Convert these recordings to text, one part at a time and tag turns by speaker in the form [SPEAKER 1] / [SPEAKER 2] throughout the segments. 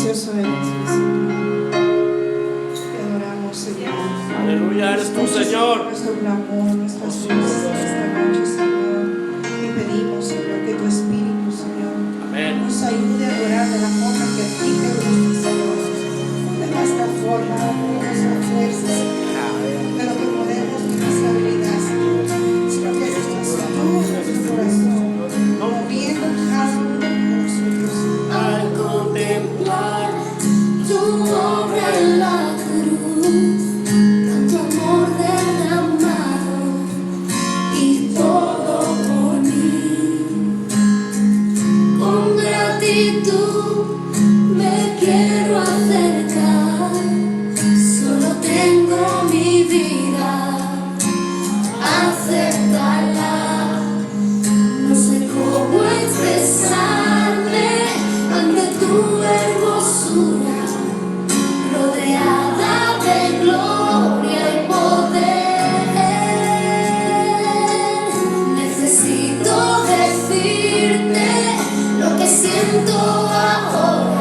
[SPEAKER 1] Precioso eres, Señor. Te adoramos, Señor.
[SPEAKER 2] Aleluya, eres tú, Señor.
[SPEAKER 1] Nuestro clamor, nuestras luces esta noche, Señor. Y pedimos, Señor, que tu Espíritu, Señor,
[SPEAKER 2] Amén,
[SPEAKER 1] nos ayude a adorar de la forma que a ti te gusta, Señor. De nuestra forma, de nuestra fuerza, de lo que podemos, de nuestra habilidad, Señor. Sino que seas tú, nuestro corazón, moviendo
[SPEAKER 3] me quiero acercar. Solo tengo mi vida, aceptarla. No sé cómo expresarme ante tu hermosura, rodeada de gloria y poder. Necesito decirte lo que siento ahora.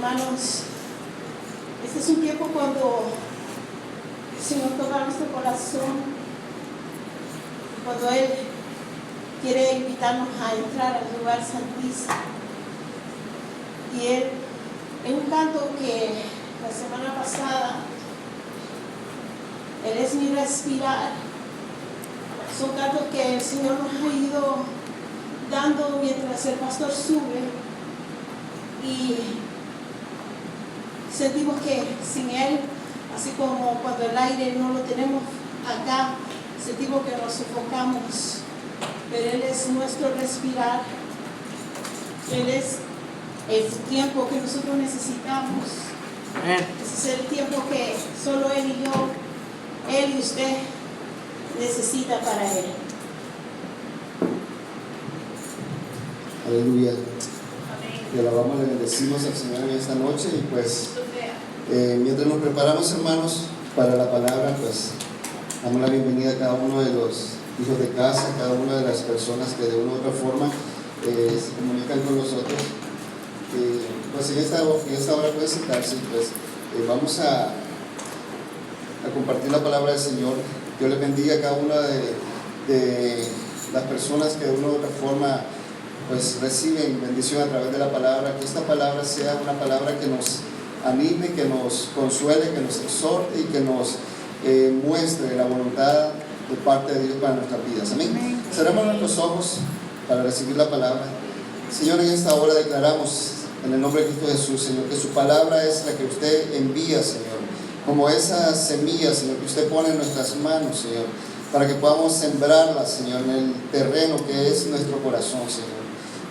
[SPEAKER 4] hermanos, este es un tiempo cuando el Señor toca nuestro corazón, cuando Él quiere invitarnos a entrar al lugar santísimo. Y Él, en un canto que la semana pasada, Él es mi respirar, son cantos que el Señor nos ha ido dando mientras el pastor sube, y sentimos que sin Él, así como cuando el aire no lo tenemos acá, sentimos que nos sofocamos, pero Él es nuestro respirar. Él es el tiempo que nosotros necesitamos. Ese es el tiempo que solo Él y yo, Él y usted necesita para Él.
[SPEAKER 5] Aleluya. Le alabamos, le bendecimos al Señor en esta noche, y pues mientras nos preparamos, hermanos, para la palabra, pues damos la bienvenida a cada uno de los hijos de casa, cada una de las personas que de una u otra forma se comunican con nosotros. Pues en esta hora pueden sentarse, pues vamos a compartir la palabra del Señor. Dios les bendiga a cada una de las personas que de una u otra forma pues reciben bendición a través de la palabra. Que esta palabra sea una palabra que nos anime, que nos consuele, que nos exhorte y que nos muestre la voluntad de parte de Dios para nuestras vidas. Amén. Cerramos nuestros ojos para recibir la palabra. Señor, en esta hora declaramos en el nombre de Cristo Jesús, Señor, que su palabra es la que usted envía, Señor, como esa semilla, Señor, que usted pone en nuestras manos, Señor, para que podamos sembrarla, Señor, en el terreno que es nuestro corazón, Señor.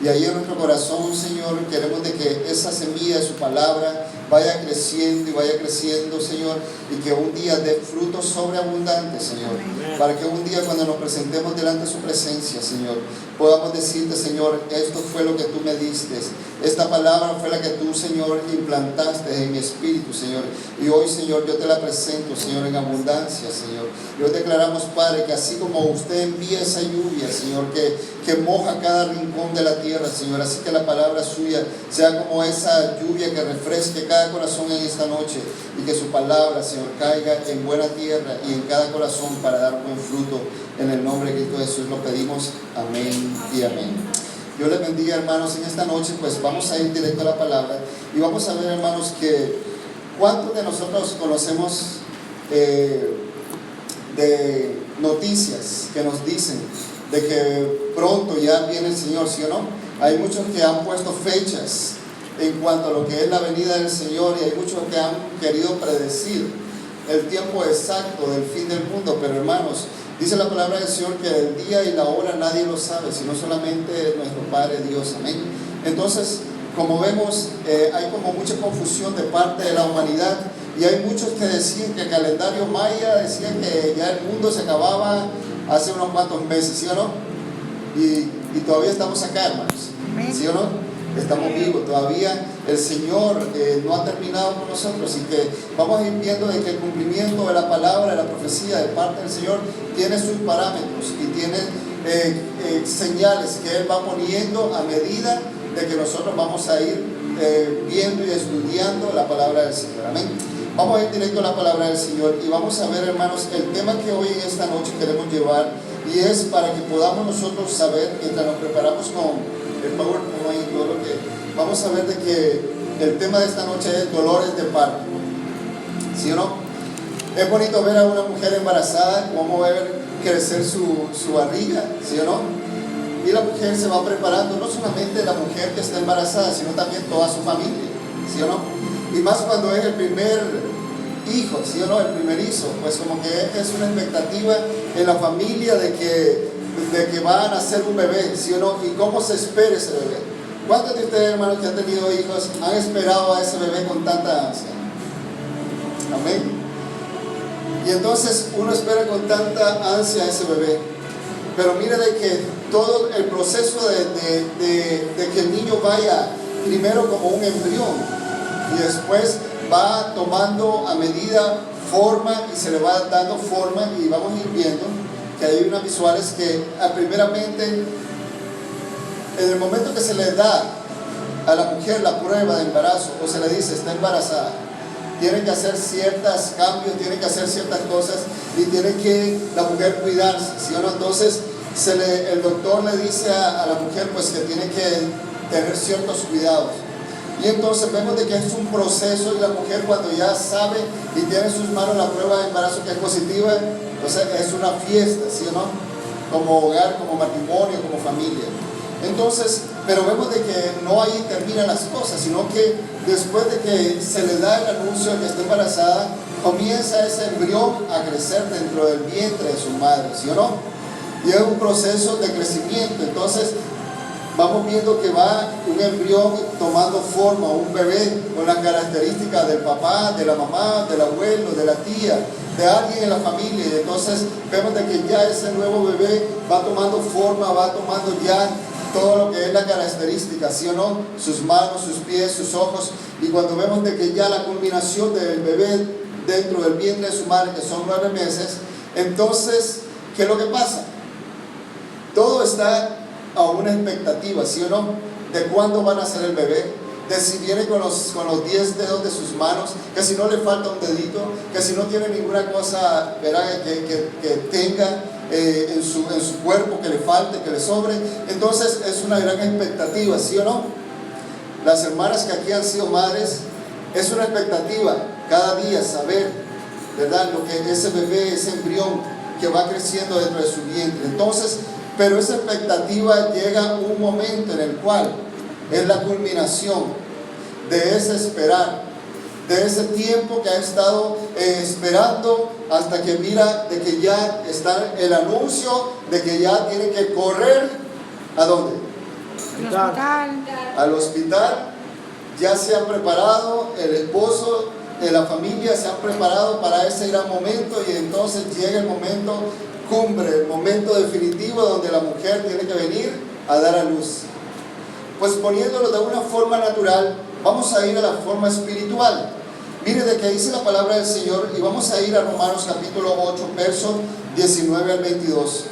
[SPEAKER 5] Y ahí en nuestro corazón, Señor, queremos de que esa semilla de su palabra vaya creciendo y vaya creciendo, Señor, y que un día dé frutos sobreabundantes, Señor, para que un día cuando nos presentemos delante de su presencia, Señor, podamos decirte, Señor, esto fue lo que tú me diste, esta palabra fue la que tú, Señor, implantaste en mi espíritu, Señor, y hoy, Señor, yo te la presento, Señor, en abundancia, Señor. Y hoy declaramos, Padre, que así como usted envía esa lluvia, Señor, que moja cada rincón de la tierra, Señor, así que la palabra suya sea como esa lluvia que refresque cada corazón en esta noche, y que su palabra, Señor, caiga en buena tierra y en cada corazón para dar buen fruto. En el nombre de Cristo Jesús lo pedimos, amén y amén. Dios les bendiga, hermanos. En esta noche pues vamos a ir directo a la palabra y vamos a ver, hermanos, que cuántos de nosotros conocemos de noticias que nos dicen de que pronto ya viene el Señor, ¿sí o no? Hay muchos que han puesto fechas en cuanto a lo que es la venida del Señor, y hay muchos que han querido predecir el tiempo exacto del fin del mundo. Pero, hermanos, dice la palabra del Señor que el día y la hora nadie lo sabe, sino solamente nuestro Padre Dios. Amén. Entonces, como vemos, hay como mucha confusión de parte de la humanidad, y hay muchos que decían que el calendario maya decía que ya el mundo se acababa hace unos cuantos meses, ¿sí o no? Y todavía estamos acá, hermanos, ¿sí o no? Estamos vivos, todavía el Señor no ha terminado con nosotros, y que vamos a ir viendo de que el cumplimiento de la palabra, de la profecía de parte del Señor tiene sus parámetros y tiene señales que Él va poniendo a medida de que nosotros vamos a ir viendo y estudiando la palabra del Señor. Amén. Vamos a ir directo a la palabra del Señor y vamos a ver, hermanos, el tema que hoy en esta noche queremos llevar, y es para que podamos nosotros saber, mientras nos preparamos con el PowerPoint y todo lo que vamos a ver, de que el tema de esta noche es dolores de parto, ¿sí o no? Es bonito ver a una mujer embarazada, cómo ver crecer su barriga, ¿sí o no? Y la mujer se va preparando, no solamente la mujer que está embarazada, sino también toda su familia, ¿sí o no? Y más cuando es el primer hijo, ¿sí o no? El primerizo, pues como que es una expectativa en la familia de que va a nacer un bebé, ¿sí o no? Y cómo se espera ese bebé. ¿Cuántos de ustedes, hermanos, que han tenido hijos, han esperado a ese bebé con tanta ansia? Amén. Y entonces uno espera con tanta ansia a ese bebé. Pero mire de que todo el proceso de que el niño vaya primero como un embrión, y después va tomando a medida forma y se le va dando forma, y vamos a ir viendo que hay unas visuales que primeramente en el momento que se le da a la mujer la prueba de embarazo o se le dice está embarazada, tiene que hacer ciertos cambios, tiene que hacer ciertas cosas y tiene que la mujer cuidarse, ¿sí o no? Entonces el doctor le dice a la mujer pues que tiene que tener ciertos cuidados. Y entonces vemos de que es un proceso y la mujer cuando ya sabe y tiene en sus manos la prueba de embarazo que es positiva, entonces es una fiesta, ¿sí o no? Como hogar, como matrimonio, como familia. Entonces, pero vemos de que no ahí terminan las cosas, sino que después de que se le da el anuncio de que está embarazada, comienza ese embrión a crecer dentro del vientre de su madre, ¿sí o no? Y es un proceso de crecimiento. Entonces vamos viendo que va un embrión tomando forma, un bebé con las características del papá, de la mamá, del abuelo, de la tía, de alguien en la familia. Y entonces vemos de que ya ese nuevo bebé va tomando forma, va tomando ya todo lo que es la característica, ¿sí o no? Sus manos, sus pies, sus ojos. Y cuando vemos de que ya la culminación del bebé dentro del vientre de su madre, que son 9 meses, entonces, ¿qué es lo que pasa? Todo está a una expectativa, ¿sí o no? De cuándo van a ser el bebé, de si viene con los 10 dedos de sus manos, que si no le falta un dedito, que si no tiene ninguna cosa, ¿verdad? que tenga en su cuerpo, que le falte, que le sobre. Entonces es una gran expectativa, ¿sí o no? Las hermanas que aquí han sido madres, es una expectativa cada día saber, ¿verdad? Lo que ese bebé, ese embrión que va creciendo dentro de su vientre. Entonces, pero esa expectativa llega un momento en el cual es la culminación de ese esperar, de ese tiempo que ha estado esperando hasta que mira de que ya está el anuncio de que ya tiene que correr. ¿A dónde? Al hospital. Ya se han preparado, el esposo, la familia se han preparado para ese gran momento y entonces llega el momento cumbre, el momento definitivo donde la mujer tiene que venir a dar a luz. Pues poniéndolo de una forma natural, vamos a ir a la forma espiritual. Mire de que dice la palabra del Señor y vamos a ir a Romanos capítulo 8, verso 19 al 22.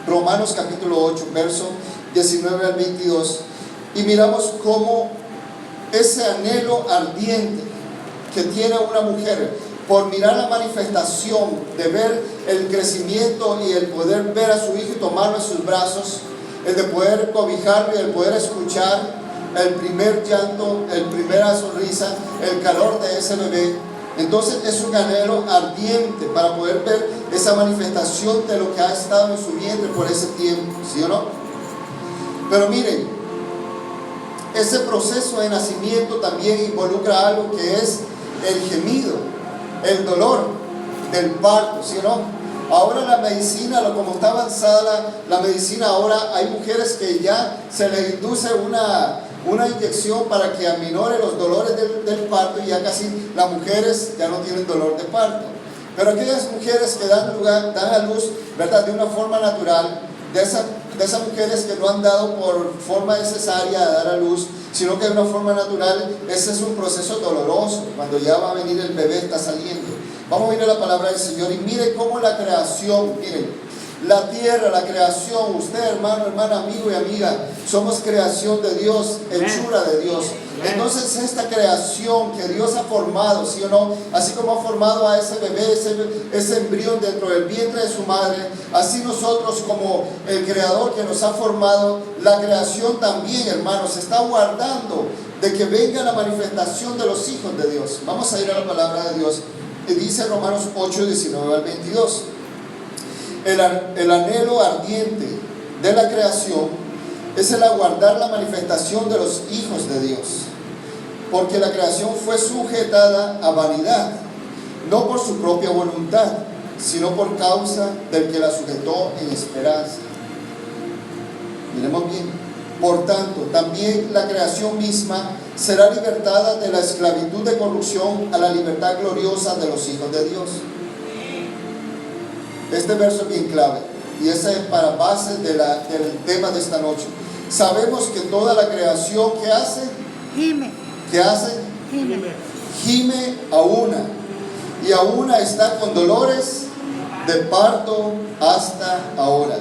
[SPEAKER 5] Romanos capítulo 8, verso 19 al 22. Y miramos cómo ese anhelo ardiente que tiene una mujer por mirar la manifestación, de ver el crecimiento y el poder ver a su hijo y tomarlo en sus brazos, el de poder cobijarlo y el poder escuchar el primer llanto, el primera sonrisa, el calor de ese bebé. Entonces es un anhelo ardiente para poder ver esa manifestación de lo que ha estado en su vientre por ese tiempo, ¿sí o no? Pero miren, ese proceso de nacimiento también involucra algo que es el gemido, el dolor del parto, ¿sí o no? Ahora la medicina, como está avanzada la medicina, ahora hay mujeres que ya se les induce una inyección para que aminore los dolores del parto y ya casi las mujeres ya no tienen dolor de parto. Pero aquellas mujeres que dan a luz, ¿verdad? De una forma natural, de esas mujeres que no han dado por forma necesaria a dar a luz, sino que de una forma natural, ese es un proceso doloroso. Cuando ya va a venir el bebé, está saliendo. Vamos a ir a la palabra del Señor y mire cómo la creación, miren, la tierra, la creación, usted hermano, hermana, amigo y amiga, somos creación de Dios, hechura de Dios. Entonces esta creación que Dios ha formado, ¿sí o no? Así como ha formado a ese bebé, ese embrión dentro del vientre de su madre, así nosotros como el Creador que nos ha formado, la creación también, hermanos, está guardando de que venga la manifestación de los hijos de Dios. Vamos a ir a la palabra de Dios. Y dice Romanos 8, 19 al 22. El anhelo ardiente de la creación es el aguardar la manifestación de los hijos de Dios, porque la creación fue sujetada a vanidad, no por su propia voluntad, sino por causa del que la sujetó en esperanza. Miremos bien. Por tanto, también la creación misma será libertada de la esclavitud de corrupción a la libertad gloriosa de los hijos de Dios. Este verso es bien clave y ese es para base del tema de esta noche. Sabemos que toda la creación que hace, gime a una, y a una está con dolores de parto hasta ahora.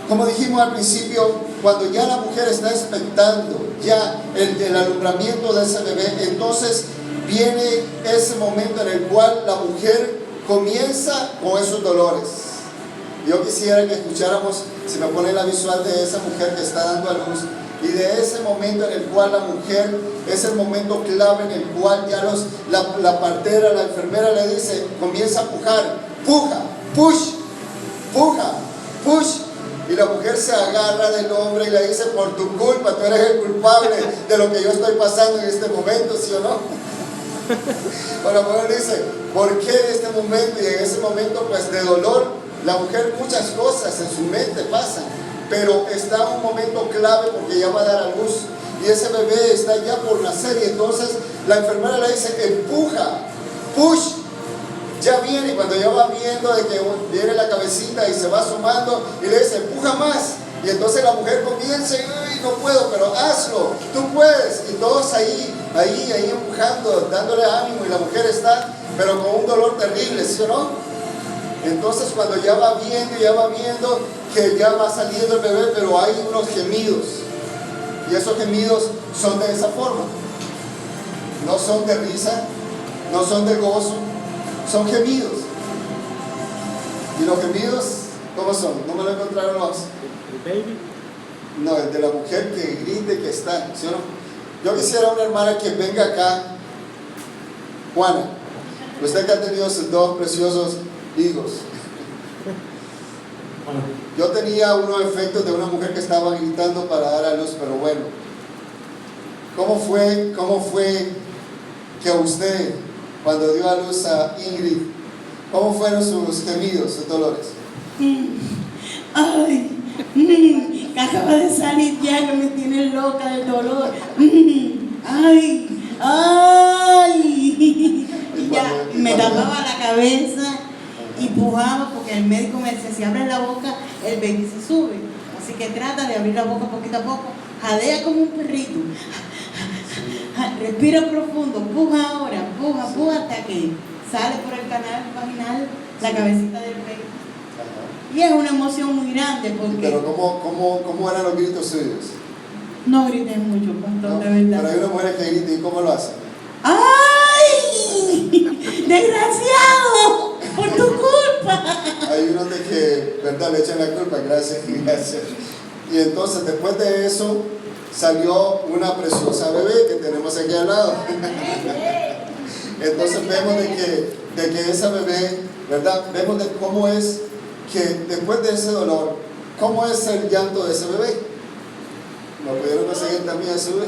[SPEAKER 5] Como dijimos al principio, cuando ya la mujer está expectando ya el alumbramiento de ese bebé, entonces viene ese momento en el cual la mujer comienza con esos dolores. Yo quisiera que escucháramos, si me pone la visual de esa mujer que está dando a luz, y de ese momento en el cual la mujer, es el momento clave en el cual ya la partera, la enfermera le dice, comienza a pujar, puja, push, puja, push, y la mujer se agarra del hombre y le dice, por tu culpa, tú eres el culpable de lo que yo estoy pasando en este momento, ¿sí o no? O la mujer dice, ¿por qué en este momento? Y en ese momento pues de dolor, la mujer muchas cosas en su mente pasan, pero está en un momento clave porque ya va a dar a luz y ese bebé está ya por nacer y entonces la enfermera le dice, empuja, push, ya viene, y cuando ya va viendo de que viene la cabecita y se va asomando y le dice, empuja más, y entonces la mujer comienza y no puedo, pero hazlo, tú puedes, y todos ahí empujando, dándole ánimo, y la mujer está, pero con un dolor terrible, ¿sí o no? Entonces cuando ya va viendo que ya va saliendo el bebé, pero hay unos gemidos, y esos gemidos son de esa forma, no son de risa, no son de gozo, son gemidos. Y los gemidos, ¿cómo son? No me lo encontraron los. No, el de la mujer que grite, que está, ¿sí o no? Yo quisiera una hermana que venga acá. Juana, usted que ha tenido sus dos preciosos hijos. Yo tenía unos efectos de una mujer que estaba gritando para dar a luz, pero bueno. ¿Cómo fue que usted, cuando dio a luz a Ingrid, cómo fueron sus gemidos, sus dolores?
[SPEAKER 6] Ay, que acaba de salir ya, que me tiene loca del dolor. Ay, ay. Y ya me tapaba la cabeza y pujaba porque el médico me decía, si abres la boca, el baby se sube. Así que trata de abrir la boca poquito a poco, jadea como un perrito. Respira profundo, puja ahora, puja hasta que sale por el canal vaginal la cabecita del bebé. Y es una emoción muy grande porque...
[SPEAKER 5] Pero ¿cómo eran los gritos suyos?
[SPEAKER 6] No grité mucho, pastor,
[SPEAKER 5] ¿No?
[SPEAKER 6] de verdad.
[SPEAKER 5] Pero hay una mujer que grita, ¿y cómo lo hace?
[SPEAKER 6] ¡Ay! ¡Desgraciado! ¡Por tu culpa!
[SPEAKER 5] Hay unos de que, ¿verdad?, le echan la culpa, gracias. Y entonces después de eso salió una preciosa bebé que tenemos aquí al lado. Entonces vemos de que esa bebé, ¿verdad? Vemos de cómo es que después de ese dolor, cómo es el llanto de ese bebé. ¿Lo pudieron conseguir también a su bebé?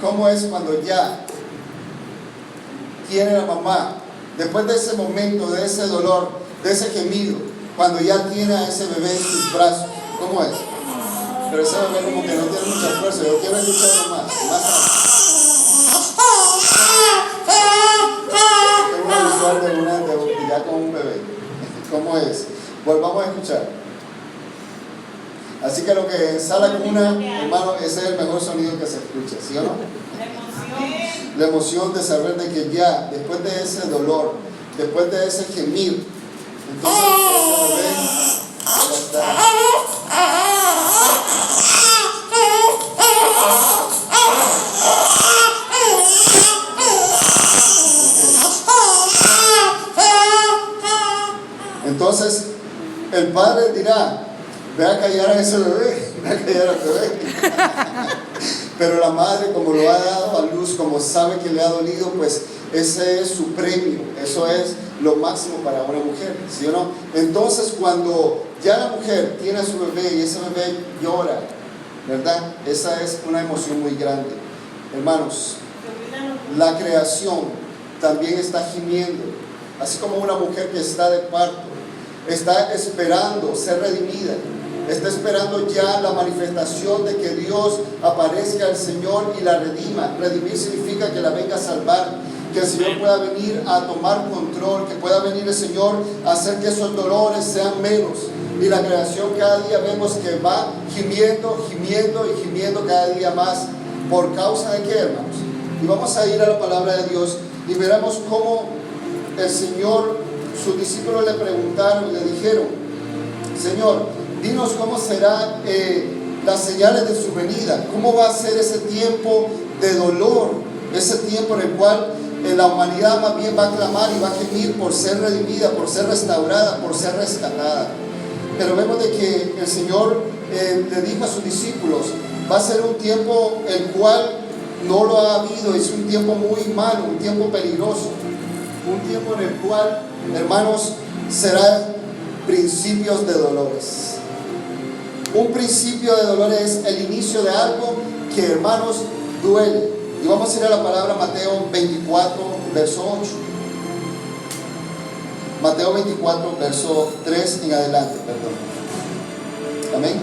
[SPEAKER 5] ¿Cómo es cuando ya tiene la mamá, después de ese momento, de ese dolor, de ese gemido, cuando ya tiene a ese bebé en sus brazos? ¿Cómo es? Pero ese bebé como que no tiene mucha fuerza. Yo quiero escucharlo más tengo una visual de ya con un bebé. ¿Cómo es? Volvamos a escuchar. Así que lo que en sala cuna, hermano, ese es el mejor sonido que se escucha, ¿sí o no? La emoción de saber de que ya, después de ese dolor, después de ese gemir, entonces ese bebé ya está. Entonces el padre dirá, ve a callar a ese bebé, ve a callar al bebé. Pero la madre, como lo ha dado a luz, como sabe que le ha dolido, pues ese es su premio, eso es lo máximo para una mujer, ¿sí o no? Entonces cuando ya la mujer tiene a su bebé y ese bebé llora, ¿verdad? Esa es una emoción muy grande. Hermanos, la creación también está gimiendo, así como una mujer que está de parto, está esperando ser redimida, está esperando ya la manifestación de que Dios aparezca al Señor y la redima. Redimir significa que la venga a salvar, que el Señor pueda venir a tomar control, que pueda venir el Señor a hacer que esos dolores sean menos. Y la creación cada día vemos que va gimiendo, gimiendo y gimiendo cada día más. ¿Por causa de qué, hermanos? Y vamos a ir a la palabra de Dios y veremos cómo el Señor, sus discípulos le preguntaron, le dijeron, Señor, dinos cómo será las señales de su venida. ¿Cómo va a ser ese tiempo de dolor? Ese tiempo en el cual la humanidad más bien va a clamar y va a gemir por ser redimida, por ser restaurada, por ser rescatada. Pero vemos de que el Señor le dijo a sus discípulos, va a ser un tiempo el cual no lo ha habido, es un tiempo muy malo, un tiempo peligroso, un tiempo en el cual, hermanos, será principios de dolores. Un principio de dolores es el inicio de algo que, hermanos, duele. Y vamos a ir a la palabra Mateo 24, verso 8. Mateo 24, verso 3 en adelante, perdón. Amén.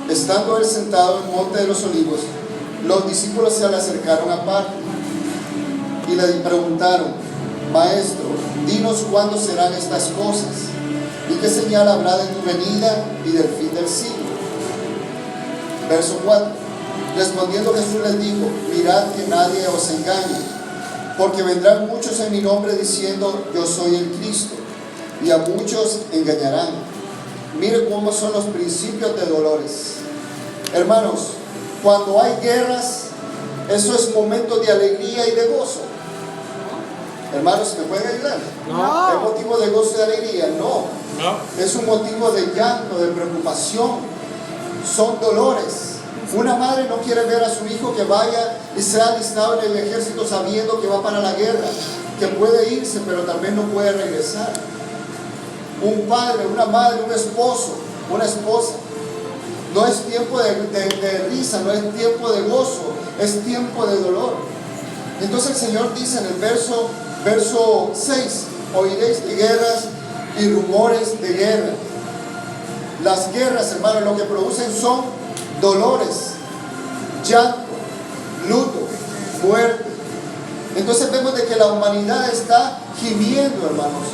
[SPEAKER 5] Estando él sentado en el monte de los olivos, los discípulos se le acercaron aparte y le preguntaron: Maestro, dinos cuándo serán estas cosas y qué señal habrá de tu venida y del fin del siglo. Verso 4. Respondiendo Jesús les dijo: mirad que nadie os engañe, porque vendrán muchos en mi nombre diciendo: yo soy el Cristo, y a muchos engañarán. Mire cómo son los principios de dolores. Hermanos, cuando hay guerras, eso es momento de alegría y de gozo. Hermanos, ¿me pueden ayudar?
[SPEAKER 2] No.
[SPEAKER 5] ¿Es motivo de gozo y de alegría? No.
[SPEAKER 2] No.
[SPEAKER 5] Es un motivo de llanto, de preocupación. Son dolores. Una madre no quiere ver a su hijo que vaya y sea alistado en el ejército sabiendo que va para la guerra, que puede irse pero tal vez no puede regresar. Un padre, una madre, un esposo, una esposa. No es tiempo de risa, no es tiempo de gozo, es tiempo de dolor. Entonces el Señor dice en el verso 6, oiréis de guerras y rumores de guerra. Las guerras, hermanos, lo que producen son dolores, llanto, luto, muerte. Entonces vemos de que la humanidad está gimiendo, hermanos.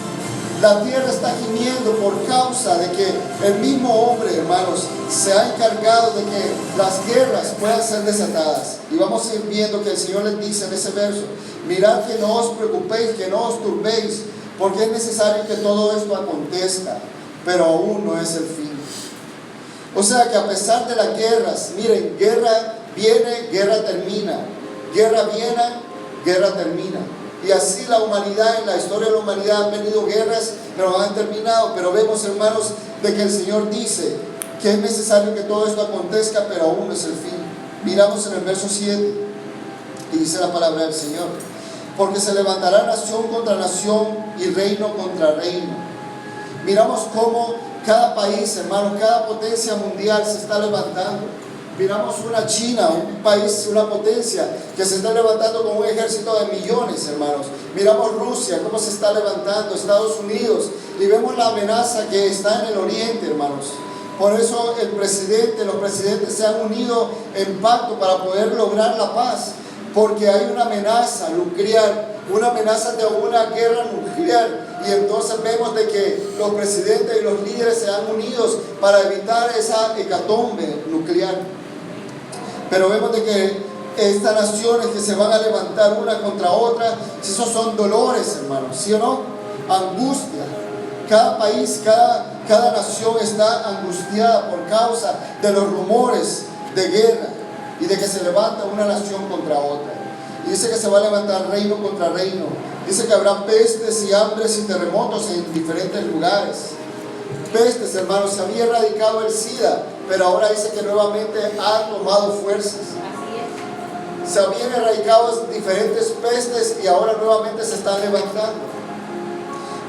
[SPEAKER 5] La tierra está gimiendo por causa de que el mismo hombre, hermanos, se ha encargado de que las guerras puedan ser desatadas. Y vamos a ir viendo que el Señor les dice en ese verso: mirad que no os preocupéis, que no os turbéis, porque es necesario que todo esto acontezca, pero aún no es el fin. O sea que a pesar de las guerras, miren, guerra viene, guerra termina. Guerra viene, guerra termina. Y así la humanidad, en la historia de la humanidad han venido guerras, pero han terminado. Pero vemos, hermanos, de que el Señor dice que es necesario que todo esto acontezca, pero aún no es el fin. Miramos en el verso 7 y dice la palabra del Señor: porque se levantará nación contra nación y reino contra reino. Miramos cómo cada país, hermanos, cada potencia mundial se está levantando. Miramos una China, un país, una potencia que se está levantando con un ejército de millones, hermanos. Miramos Rusia, cómo se está levantando, Estados Unidos, y vemos la amenaza que está en el oriente, hermanos. Por eso los presidentes se han unido en pacto para poder lograr la paz, porque hay una amenaza nuclear, una amenaza de una guerra nuclear. Y entonces vemos de que los presidentes y los líderes se han unido para evitar esa hecatombe nuclear. Pero vemos de que estas naciones que se van a levantar una contra otra, esos son dolores, hermanos, ¿sí o no? Angustia. Cada país, cada nación está angustiada por causa de los rumores de guerra y de que se levanta una nación contra otra. Y dice que se va a levantar reino contra reino. Dice que habrá pestes y hambres y terremotos en diferentes lugares. Pestes, hermanos, se había erradicado el SIDA, pero ahora dice que nuevamente ha tomado fuerzas. Se habían erradicado diferentes pestes y ahora nuevamente se están levantando.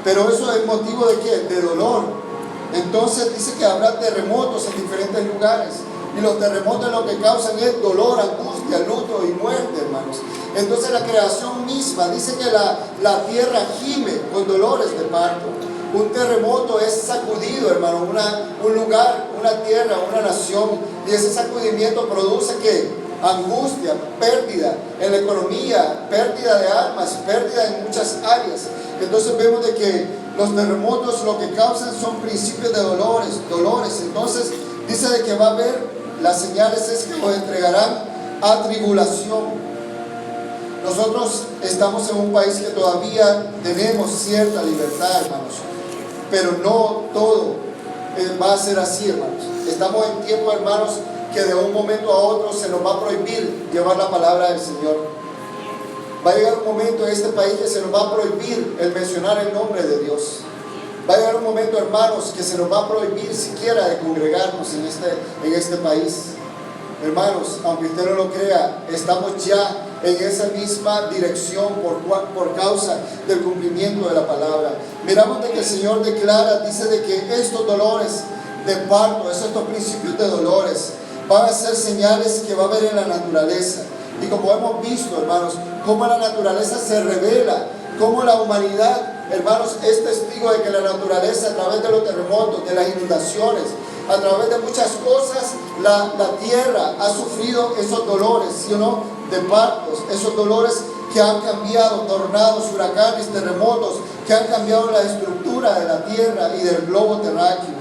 [SPEAKER 5] Pero eso es motivo de ¿qué? De dolor. Entonces dice que habrá terremotos en diferentes lugares. Y los terremotos lo que causan es dolor, angustia, luto y muerte, hermanos. Entonces la creación misma dice que la tierra gime con dolores de parto. Un terremoto es sacudido, hermano, un lugar, una tierra, una nación. Y ese sacudimiento produce ¿qué? Angustia, pérdida en la economía, pérdida de armas, pérdida en muchas áreas. Entonces vemos de que los terremotos lo que causan son principios de dolores. Entonces dice de que va a haber, las señales es que los entregarán a tribulación. Nosotros estamos en un país que todavía tenemos cierta libertad, hermanos, pero no todo va a ser así, hermanos. Estamos en tiempo, hermanos, que de un momento a otro se nos va a prohibir llevar la palabra del Señor. Va a llegar un momento en este país que se nos va a prohibir el mencionar el nombre de Dios. Va a llegar un momento, hermanos, que se nos va a prohibir siquiera de congregarnos en este país. Hermanos, aunque usted no lo crea, estamos ya en esa misma dirección por causa del cumplimiento de la palabra. Miramos de que el Señor declara, dice de que estos dolores de parto, estos principios de dolores, van a ser señales que va a haber en la naturaleza. Y como hemos visto, hermanos, cómo la naturaleza se revela, cómo la humanidad, hermanos, es testigo de que la naturaleza, a través de los terremotos, de las inundaciones, a través de muchas cosas, la tierra ha sufrido esos dolores, ¿sí o no?, de partos, esos dolores que han cambiado, tornados, huracanes, terremotos, que han cambiado la estructura de la tierra y del globo terráqueo.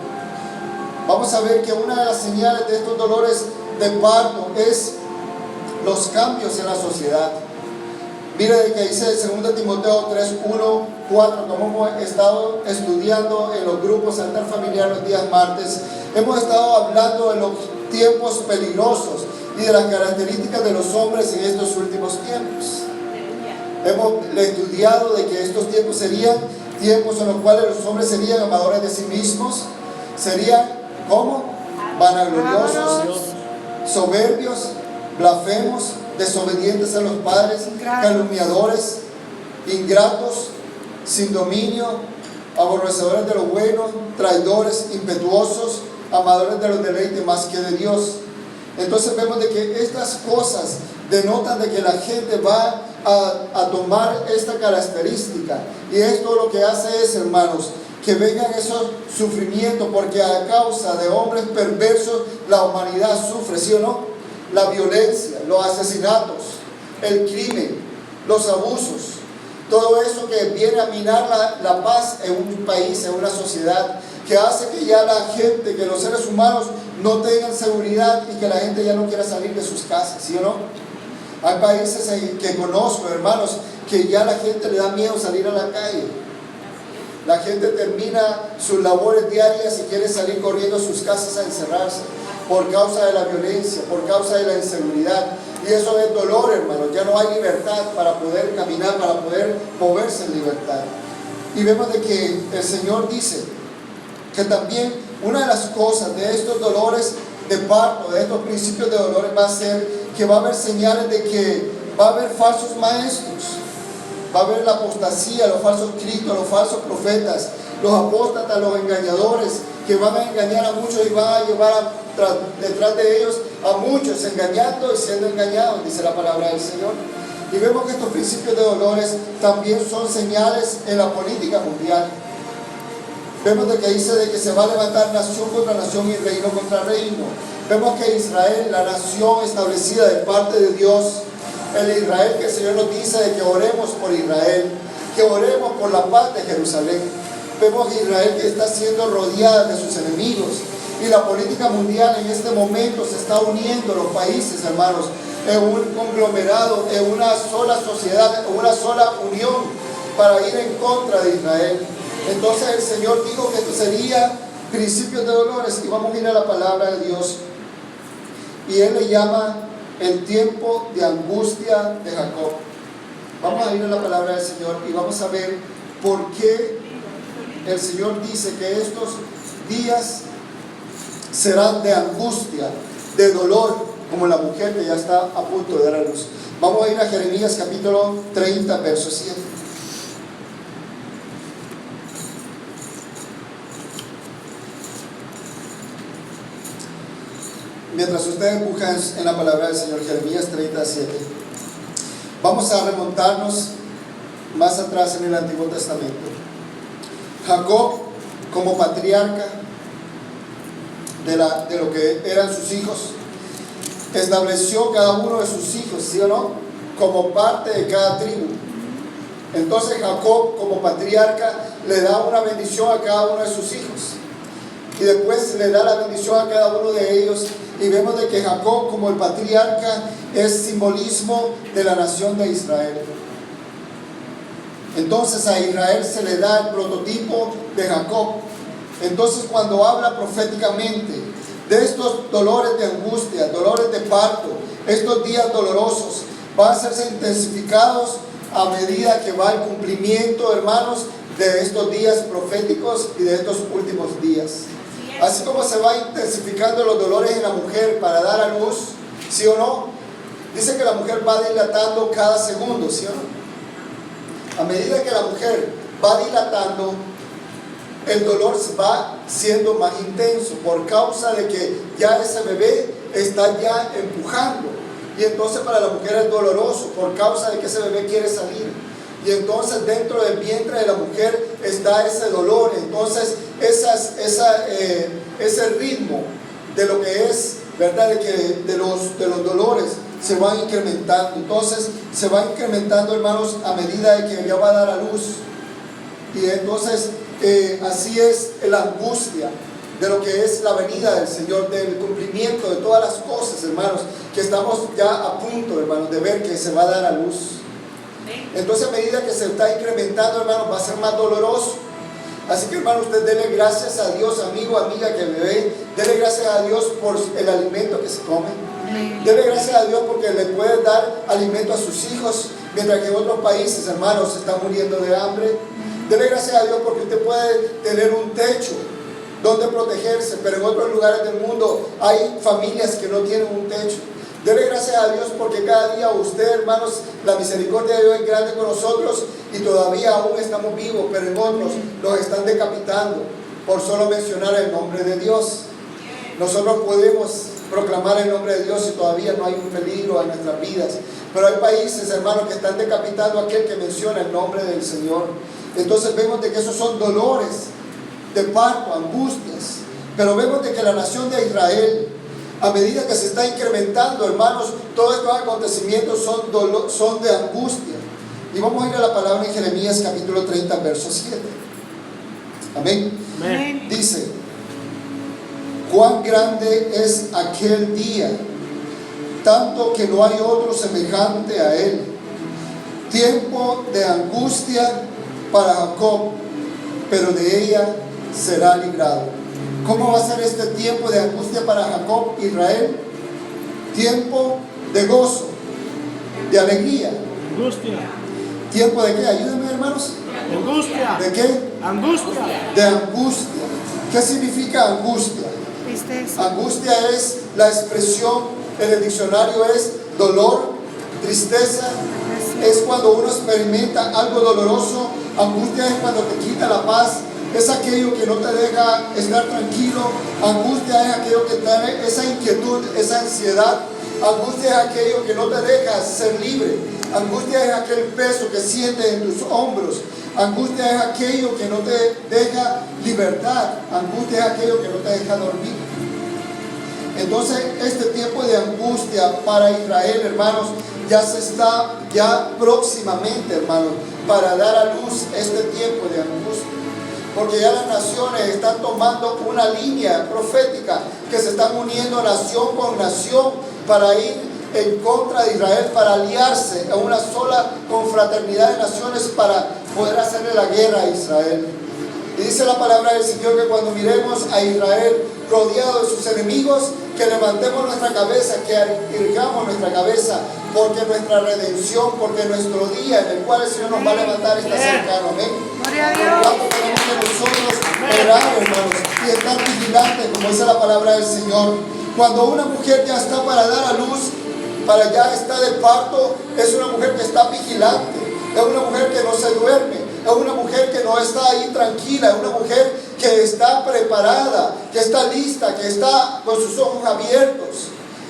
[SPEAKER 5] Vamos a ver que una de las señales de estos dolores de parto es los cambios en la sociedad. Mire que dice 2 Timoteo 3, 1, 4, como hemos estado estudiando en los grupos altar familiar los días martes, hemos estado hablando de los tiempos peligrosos y de las características de los hombres en estos últimos tiempos. Hemos estudiado de que estos tiempos serían tiempos en los cuales los hombres serían amadores de sí mismos, serían, ¿cómo?, vanagloriosos, soberbios, blasfemos, desobedientes a los padres, calumniadores, ingratos, sin dominio, aborrecedores de lo bueno, traidores, impetuosos, amadores de los deleites más que de Dios. Entonces vemos de que estas cosas denotan de que la gente va a tomar esta característica, y esto lo que hace es, hermanos, que vengan esos sufrimientos, porque a causa de hombres perversos la humanidad sufre, ¿sí o no? La violencia, los asesinatos, el crimen, los abusos, todo eso que viene a minar la paz en un país, en una sociedad, que hace que ya la gente, que los seres humanos no tengan seguridad y que la gente ya no quiera salir de sus casas, ¿sí o no? Hay países que conozco, hermanos, que ya la gente le da miedo salir a la calle. La gente termina sus labores diarias y quiere salir corriendo a sus casas a encerrarse por causa de la violencia, por causa de la inseguridad. Y eso es dolor, hermanos. Ya no hay libertad para poder caminar, para poder moverse en libertad. Y vemos de que el Señor dice que también una de las cosas de estos dolores de parto, de estos principios de dolores, va a ser que va a haber señales de que va a haber falsos maestros. Va a haber la apostasía, los falsos cristos, los falsos profetas, los apóstatas, los engañadores, que van a engañar a muchos y van a llevar detrás de ellos a muchos, engañando y siendo engañados, dice la palabra del Señor. Y vemos que estos principios de dolores también son señales en la política mundial. Vemos de que dice de que se va a levantar nación contra nación y reino contra reino. Vemos que Israel, la nación establecida de parte de Dios, el Israel que el Señor nos dice de que oremos por Israel, que oremos por la paz de Jerusalén. Vemos Israel que está siendo rodeada de sus enemigos, y la política mundial en este momento se está uniendo los países, hermanos, en un conglomerado, en una sola sociedad, en una sola unión para ir en contra de Israel. Entonces el Señor dijo que esto sería principios de dolores, y vamos a ir a la palabra de Dios, y Él le llama el tiempo de angustia de Jacob. Vamos a ir a la palabra del Señor y vamos a ver por qué el Señor dice que estos días serán de angustia, de dolor, como la mujer que ya está a punto de dar a luz. Vamos a ir a Jeremías capítulo 30, verso 7. Mientras ustedes buscan en la palabra del Señor, Jeremías 37, vamos a remontarnos más atrás en el Antiguo Testamento. Jacob, como patriarca de lo que eran sus hijos, estableció cada uno de sus hijos, ¿sí o no?, como parte de cada tribu. Entonces Jacob, como patriarca, le da una bendición a cada uno de sus hijos, y después le da la bendición a cada uno de ellos. Y vemos de que Jacob, como el patriarca, es simbolismo de la nación de Israel. Entonces a Israel se le da el prototipo de Jacob, Entonces, cuando habla proféticamente de estos dolores de angustia, dolores de parto, estos días dolorosos, van a serse intensificados a medida que va el cumplimiento, hermanos, de estos días proféticos y de estos últimos días. Así como se va intensificando los dolores en la mujer para dar a luz, ¿sí o no? Dice que la mujer va dilatando cada segundo, ¿sí o no? A medida que la mujer va dilatando, el dolor va siendo más intenso por causa de que ya ese bebé está ya empujando. Y entonces para la mujer es doloroso por causa de que ese bebé quiere salir. Y entonces dentro del vientre de la mujer está ese dolor. Entonces ese ritmo de lo que es, ¿verdad? De los dolores se van incrementando. Entonces se va incrementando, hermanos, a medida de que ella va a dar a luz. Y entonces así es la angustia de lo que es la venida del Señor, del cumplimiento de todas las cosas, hermanos, que estamos ya a punto, hermanos, de ver que se va a dar a luz. Entonces a medida que se está incrementando, hermanos, va a ser más doloroso. Así que, hermano, usted dele gracias a Dios, amigo, amiga que me ve, dele gracias a Dios por el alimento que se come. Dele gracias a Dios porque le puede dar alimento a sus hijos, mientras que en otros países, hermanos, se están muriendo de hambre. Dele gracias a Dios porque usted puede tener un techo donde protegerse, pero en otros lugares del mundo hay familias que no tienen un techo. Dele gracias a Dios porque cada día usted, hermanos, la misericordia de Dios es grande con nosotros y todavía aún estamos vivos, pero en otros nos están decapitando por solo mencionar el nombre de Dios. Nosotros podemos proclamar el nombre de Dios y todavía no hay un peligro en nuestras vidas, pero hay países, hermanos, que están decapitando a aquel que menciona el nombre del Señor. Entonces vemos de que esos son dolores de parto, angustias, pero vemos de que la nación de Israel, a medida que se está incrementando, hermanos, todos estos acontecimientos son de angustia. Y vamos a ir a la palabra en Jeremías capítulo 30, verso 7. Amén.
[SPEAKER 2] Amén.
[SPEAKER 5] Dice: cuán grande es aquel día, tanto que no hay otro semejante a él. Tiempo de angustia para Jacob, pero de ella será librado. ¿Cómo va a ser este tiempo de angustia para Jacob, Israel? Tiempo de gozo, de alegría.
[SPEAKER 2] Angustia.
[SPEAKER 5] ¿Tiempo de qué? Ayúdenme, hermanos.
[SPEAKER 2] Angustia.
[SPEAKER 5] ¿De qué?
[SPEAKER 2] Angustia.
[SPEAKER 5] De angustia. ¿Qué significa angustia? Angustia es la expresión en el diccionario, es dolor, tristeza. Es cuando uno experimenta algo doloroso. Angustia es cuando te quita la paz. Es aquello que no te deja estar tranquilo. Angustia es aquello que trae esa inquietud, esa ansiedad. Angustia es aquello que no te deja ser libre. Angustia es aquel peso que sientes en tus hombros. Angustia es aquello que no te deja libertad. Angustia es aquello que no te deja dormir. Entonces este tiempo de angustia para Israel, hermanos, ya próximamente, hermanos, para dar a luz este tiempo de angustia. Porque ya las naciones están tomando una línea profética que se están uniendo nación con nación para ir en contra de Israel, para aliarse a una sola confraternidad de naciones para poder hacerle la guerra a Israel. Y dice la palabra del Señor que cuando miremos a Israel rodeado de sus enemigos, que levantemos nuestra cabeza, que ergamos nuestra cabeza, porque nuestra redención, porque nuestro día en el cual el Señor nos va a levantar está cercano. Amén.
[SPEAKER 1] Gloria a
[SPEAKER 5] Por
[SPEAKER 1] Dios.
[SPEAKER 5] lo tanto, tenemos que nosotros orar, hermanos, y estar vigilantes, como dice la palabra del Señor. Cuando una mujer ya está para dar a luz, para ya está de parto, es una mujer que está vigilante, es una mujer que no se duerme, es una mujer que no está ahí tranquila, es una mujer que está preparada, que está lista, que está con sus ojos abiertos.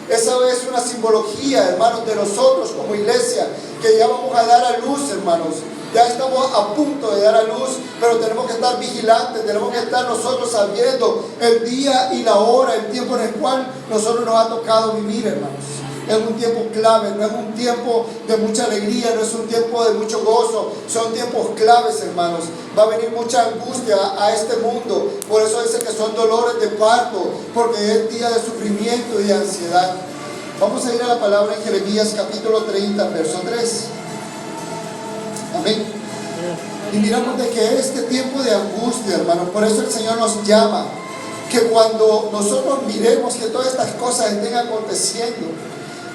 [SPEAKER 5] Esa es una simbología, hermanos, de nosotros como iglesia, que ya vamos a dar a luz, hermanos. Ya estamos a punto de dar a luz, pero tenemos que estar vigilantes, tenemos que estar nosotros sabiendo el día y la hora, el tiempo en el cual nosotros nos ha tocado vivir, hermanos. Es un tiempo clave, no es un tiempo de mucha alegría, no es un tiempo de mucho gozo, son tiempos claves, hermanos. Va a venir mucha angustia a este mundo, por eso dice que son dolores de parto, porque es día de sufrimiento y de ansiedad. Vamos a ir a la palabra en Jeremías capítulo 30, verso 3. Amén. Y miramos de que este tiempo de angustia, hermano, por eso el Señor nos llama, que cuando nosotros miremos que todas estas cosas estén aconteciendo,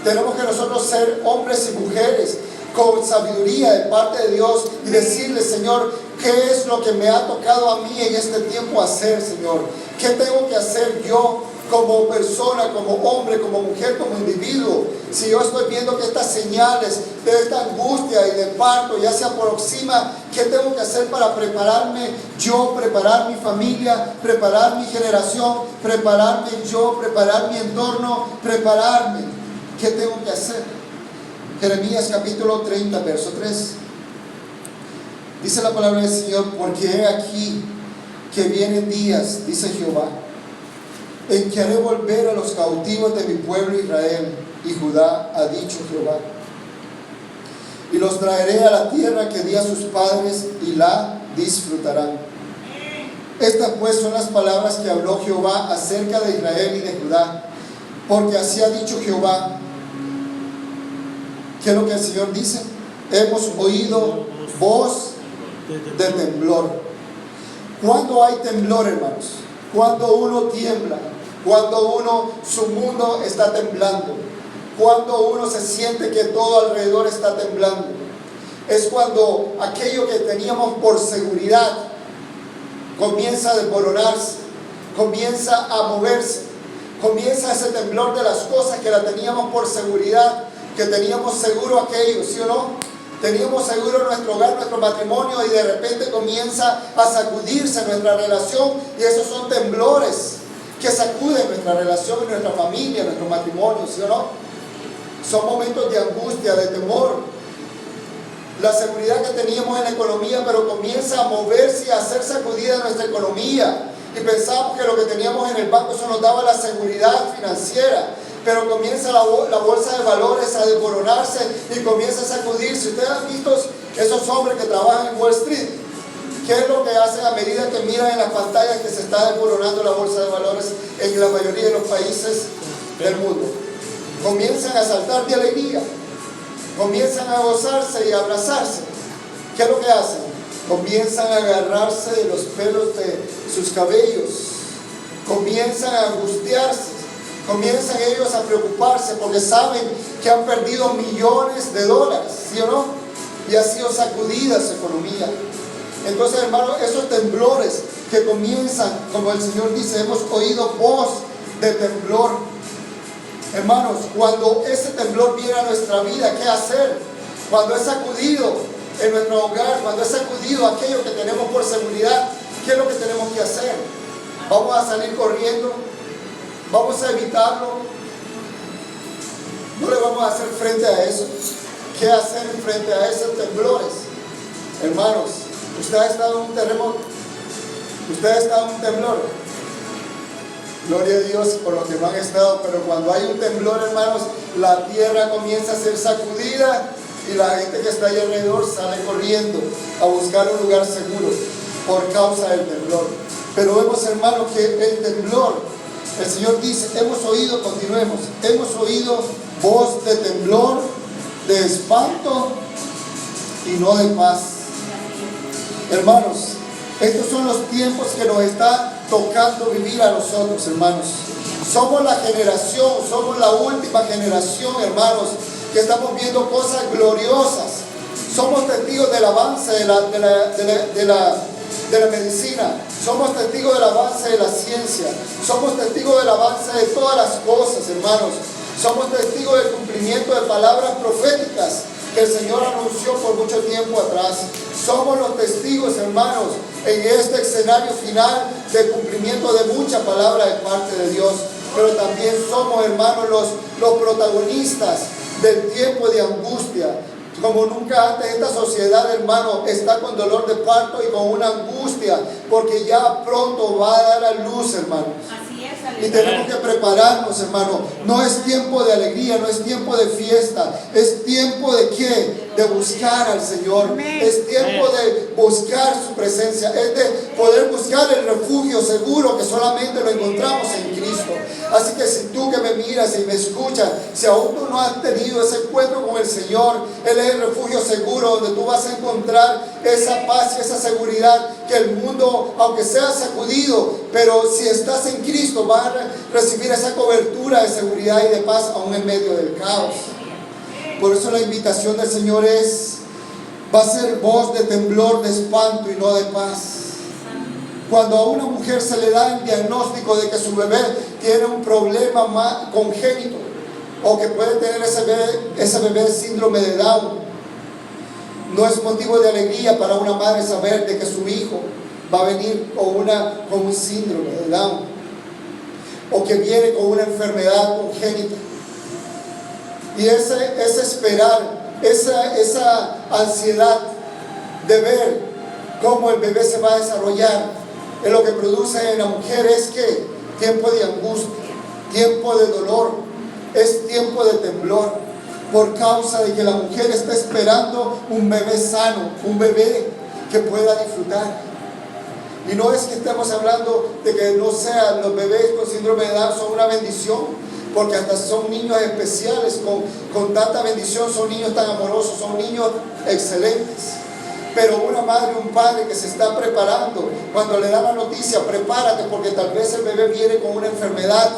[SPEAKER 5] tenemos que nosotros ser hombres y mujeres con sabiduría de parte de Dios y decirle: Señor, ¿qué es lo que me ha tocado a mí en este tiempo hacer, Señor? ¿Qué tengo que hacer yo como persona, como hombre, como mujer, como individuo? Si yo estoy viendo que estas señales de esta angustia y de parto ya se aproxima, ¿qué tengo que hacer para prepararme yo, preparar mi familia, preparar mi generación, prepararme yo, preparar mi entorno, prepararme? ¿Qué tengo que hacer? Jeremías capítulo 30, verso 3. Dice la palabra del Señor: porque he aquí que vienen días, dice Jehová, en que haré volver a los cautivos de mi pueblo Israel y Judá, ha dicho Jehová, y los traeré a la tierra que di a sus padres y la disfrutarán. Estas pues son las palabras que habló Jehová acerca de Israel y de Judá, porque así ha dicho Jehová. ¿Qué es lo que el Señor dice? Hemos oído voz de temblor. ¿Cuándo hay temblor, hermanos? Cuando uno tiembla, cuando su mundo está temblando, cuando uno se siente que todo alrededor está temblando. Es cuando aquello que teníamos por seguridad comienza a desmoronarse, comienza a moverse, comienza ese temblor de las cosas que la teníamos por seguridad, que teníamos seguro aquello, ¿sí o no? Teníamos seguro nuestro hogar, nuestro matrimonio, y de repente comienza a sacudirse nuestra relación, y esos son temblores que sacuden nuestra relación y nuestra familia, nuestro matrimonio, ¿sí o no? Son momentos de angustia, de temor. La seguridad que teníamos en la economía, pero comienza a moverse y a hacer sacudida nuestra economía, y pensamos que lo que teníamos en el banco eso nos daba la seguridad financiera, pero comienza la bolsa de valores a desmoronarse y comienza a sacudirse. Ustedes han visto esos hombres que trabajan en Wall Street, ¿qué es lo que hacen a medida que miran en las pantallas que se está desmoronando la bolsa de valores en la mayoría de los países del mundo? Comienzan a saltar de alegría, comienzan a gozarse y a abrazarse. ¿Qué es lo que hacen? Comienzan a agarrarse de los pelos de sus cabellos, comienzan a angustiarse, comienzan ellos a preocuparse porque saben que han perdido millones de dólares, ¿sí o no? Y ha sido sacudida su economía. Entonces, hermano, esos temblores que comienzan, como el Señor dice, hemos oído voz de temblor. Hermanos, cuando ese temblor viene a nuestra vida, ¿qué hacer? Cuando es sacudido en nuestro hogar, cuando es sacudido aquello que tenemos por seguridad, ¿qué es lo que tenemos que hacer? ¿Vamos a salir corriendo? ¿Vamos a evitarlo? ¿No le vamos a hacer frente a eso? ¿Qué hacer frente a esos temblores? Hermanos, usted ha estado en un terremoto, usted ha estado en un temblor. Gloria a Dios por los que no han estado, pero cuando hay un temblor, hermanos, la tierra comienza a ser sacudida y la gente que está ahí alrededor sale corriendo a buscar un lugar seguro por causa del temblor. Pero vemos, hermanos, que el temblor, el Señor dice, hemos oído, continuemos, hemos oído voz de temblor, de espanto y no de paz. Hermanos, estos son los tiempos que nos está tocando vivir a nosotros, hermanos. Somos la generación, somos la última generación, hermanos, que estamos viendo cosas gloriosas. Somos testigos del avance de la medicina. Somos testigos del avance de la ciencia. Somos testigos del avance de todas las cosas, hermanos. Somos testigos del cumplimiento de palabras proféticas que el Señor anunció por mucho tiempo atrás. Somos los testigos, hermanos, en este escenario final de cumplimiento de mucha palabra de parte de Dios. Pero también somos, hermanos, los protagonistas del tiempo de angustia. Como nunca antes esta sociedad, hermano, está con dolor de parto y con una angustia, porque ya pronto va a dar a luz, hermano.
[SPEAKER 6] Así es,
[SPEAKER 5] Y tenemos que prepararnos, hermano. No es tiempo de alegría, no es tiempo de fiesta. Es tiempo de ¿qué? de buscar al Señor. Es tiempo de buscar su presencia. Es de poder buscar el refugio seguro que solamente lo encontramos en Cristo. Así que si tú que me miras y me escuchas, si aún tú no has tenido ese encuentro con el Señor, Él es el refugio seguro donde tú vas a encontrar esa paz y esa seguridad que el mundo, aunque sea sacudido, pero si estás en Cristo, vas a recibir esa cobertura de seguridad y de paz aún en medio del caos. Por eso la invitación del Señor va a ser voz de temblor, de espanto y no de paz. Cuando a una mujer se le da el diagnóstico de que su bebé tiene un problema congénito o que puede tener ese bebé síndrome de Down, no es motivo de alegría para una madre saber de que su hijo va a venir con un síndrome de Down o que viene con una enfermedad congénita. Y ese esperar, esa ansiedad de ver cómo el bebé se va a desarrollar, es lo que produce en la mujer es que tiempo de angustia, tiempo de dolor, es tiempo de temblor, por causa de que la mujer está esperando un bebé sano, un bebé que pueda disfrutar. Y no es que estemos hablando de que no sean los bebés con síndrome de Down, son una bendición, porque hasta son niños especiales con tanta bendición, son niños tan amorosos, son niños excelentes. Pero una madre, un padre que se está preparando, cuando le da la noticia, prepárate porque tal vez el bebé viene con una enfermedad,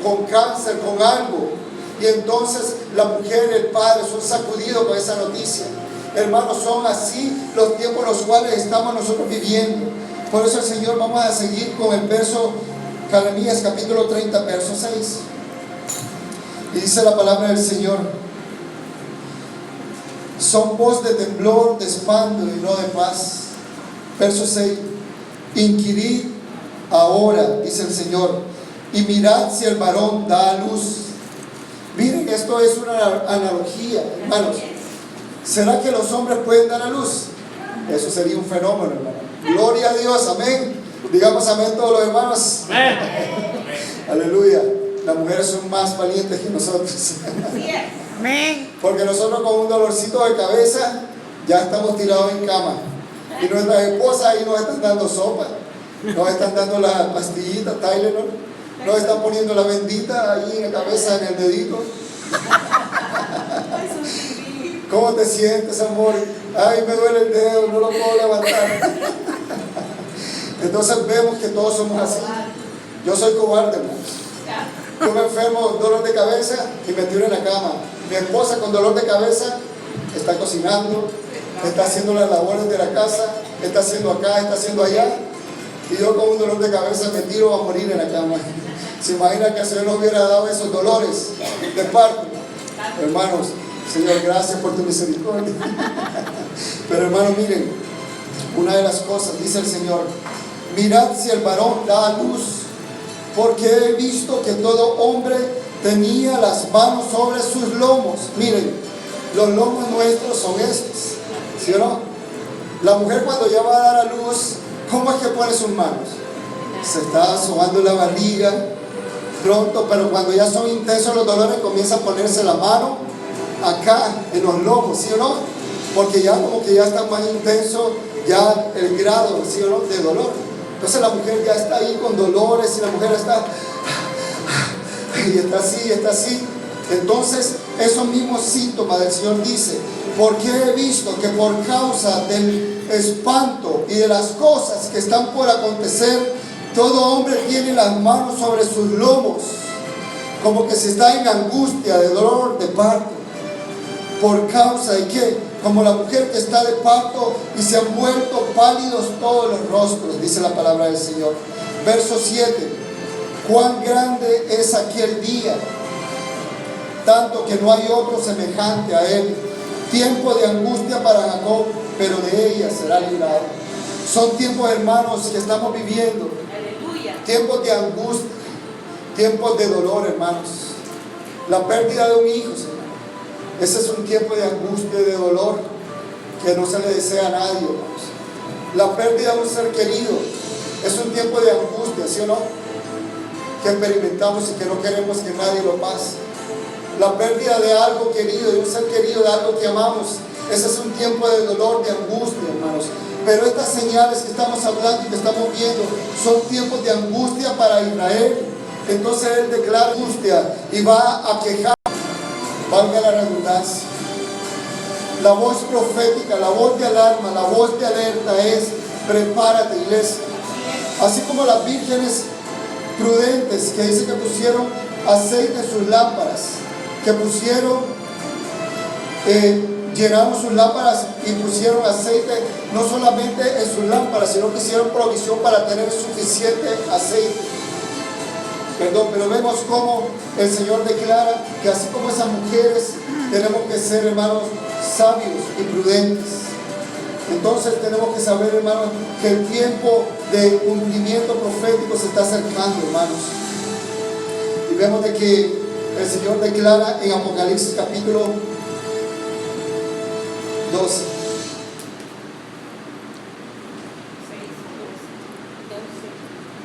[SPEAKER 5] con cáncer, con algo, y entonces la mujer y el padre son sacudidos con esa noticia. Hermanos, son así los tiempos en los cuales estamos nosotros viviendo. Por eso el Señor, vamos a seguir con el verso, Jeremías capítulo 30, verso 6. Y dice la palabra del Señor: son voz de temblor, de espanto y no de paz. Verso 6: inquirid ahora, dice el Señor, y mirad si el varón da a luz. Miren, esto es una analogía, hermanos. ¿Será que los hombres pueden dar a luz? Eso sería un fenómeno, hermano. Gloria a Dios, amén. Digamos amén todos los hermanos.
[SPEAKER 2] Amén.
[SPEAKER 5] Aleluya. Las mujeres son más valientes que nosotros.
[SPEAKER 6] Amén.
[SPEAKER 5] Porque nosotros con un dolorcito de cabeza ya estamos tirados en cama. Y nuestras esposas ahí nos están dando sopa, nos están dando las pastillitas Tylenol, nos están poniendo la bendita ahí en la cabeza, en el dedito. ¿Cómo te sientes, amor? Ay, me duele el dedo, no lo puedo levantar. Entonces vemos que todos somos así. Yo soy cobarde, hermanos. Yo me enfermo, dolor de cabeza y me tiro en la cama. Mi esposa con dolor de cabeza está cocinando, está haciendo las labores de la casa, está haciendo acá, está haciendo allá. Y yo con un dolor de cabeza me tiro a morir en la cama. ¿Se imagina que el Señor nos hubiera dado esos dolores de parto? Hermanos, Señor, gracias por tu misericordia. Pero hermanos, miren, una de las cosas, dice el Señor: mirad si el varón da a luz, porque he visto que todo hombre tenía las manos sobre sus lomos. Miren, los lomos nuestros son estos, ¿sí o no? La mujer cuando ya va a dar a luz, ¿cómo es que pone sus manos? Se está sobando la barriga pronto, pero cuando ya son intensos los dolores, comienza a ponerse la mano acá en los lomos, ¿sí o no? Porque ya como que ya está más intenso ya el grado, ¿sí o no?, de dolor. Entonces la mujer ya está ahí con dolores y la mujer está y está así, y está así. Entonces esos mismos síntomas del Señor dice: porque he visto que por causa del espanto y de las cosas que están por acontecer, todo hombre tiene las manos sobre sus lomos, como que se está en angustia, de dolor, de parto. ¿Por causa de qué? Como la mujer que está de parto y se han vuelto pálidos todos los rostros, dice la palabra del Señor. Verso 7: cuán grande es aquel día, tanto que no hay otro semejante a él. Tiempo de angustia para Jacob, pero de ella será librado. Son tiempos, hermanos, que estamos viviendo. Tiempos de angustia, tiempos de dolor, hermanos. La pérdida de un hijo, Señor. Ese es un tiempo de angustia y de dolor que no se le desea a nadie, hermanos. La pérdida de un ser querido es un tiempo de angustia, ¿sí o no?, que experimentamos y que no queremos que nadie lo pase. La pérdida de algo querido, de un ser querido, de algo que amamos, Ese es un tiempo de dolor, de angustia, hermanos. Pero estas señales que estamos hablando y que estamos viendo son tiempos de angustia para Israel. Entonces Él declara angustia y va a quejar, valga la redundancia. La voz profética, la voz de alarma, la voz de alerta es: prepárate, iglesia. Así como las vírgenes prudentes que dice que pusieron aceite en sus lámparas, que llenaron sus lámparas y pusieron aceite no solamente en sus lámparas, sino que hicieron provisión para tener suficiente aceite. Pero vemos cómo el Señor declara que así como esas mujeres tenemos que ser, hermanos, sabios y prudentes. Entonces tenemos que saber, hermanos, que el tiempo de cumplimiento profético se está acercando, hermanos. Y vemos de que el Señor declara en Apocalipsis capítulo 12.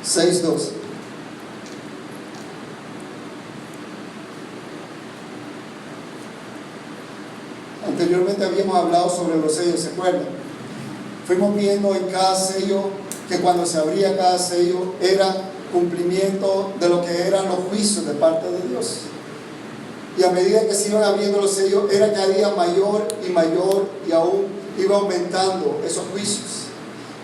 [SPEAKER 5] 6:12. Anteriormente habíamos hablado sobre los sellos, ¿se acuerdan? Fuimos viendo en cada sello que cuando se abría cada sello era cumplimiento de lo que eran los juicios de parte de Dios. Y a medida que se iban abriendo los sellos, era cada día mayor y aún iba aumentando esos juicios.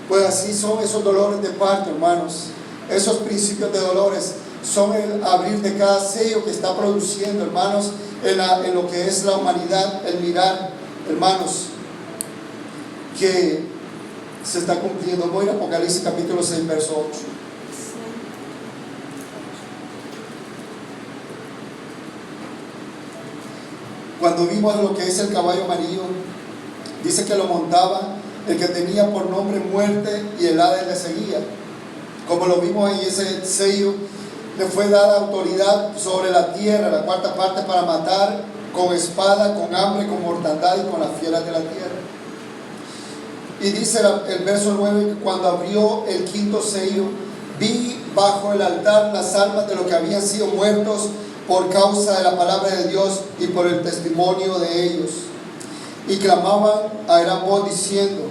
[SPEAKER 5] Pues así son esos dolores de parto, hermanos. Esos principios de dolores son el abrir de cada sello que está produciendo, hermanos, en lo que es la humanidad, el mirar, hermanos, que se está cumpliendo. Voy a Apocalipsis capítulo 6, verso 8. Cuando vimos lo que es el caballo amarillo, dice que lo montaba el que tenía por nombre muerte y el Hades le seguía. Como lo vimos en ese sello, le fue dada autoridad sobre la tierra, la cuarta parte, para matar con espada, con hambre, con mortandad y con las fieras de la tierra. Y dice el verso 9 que cuando abrió el quinto sello, vi bajo el altar las almas de los que habían sido muertos por causa de la palabra de Dios y por el testimonio de ellos. Y clamaban a gran voz diciendo: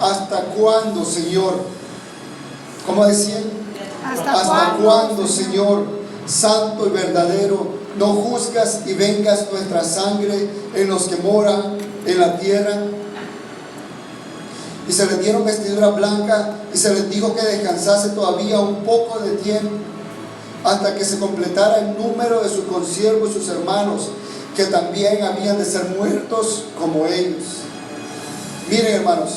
[SPEAKER 5] ¿hasta cuándo, Señor? ¿Cómo decían? ¿Hasta cuándo, Señor, santo y verdadero, no juzgas y vengas nuestra sangre en los que moran en la tierra? Y se les dieron vestidura blanca y se les dijo que descansase todavía un poco de tiempo, hasta que se completara el número de sus consiervos y sus hermanos, que también habían de ser muertos como ellos. Miren, hermanos,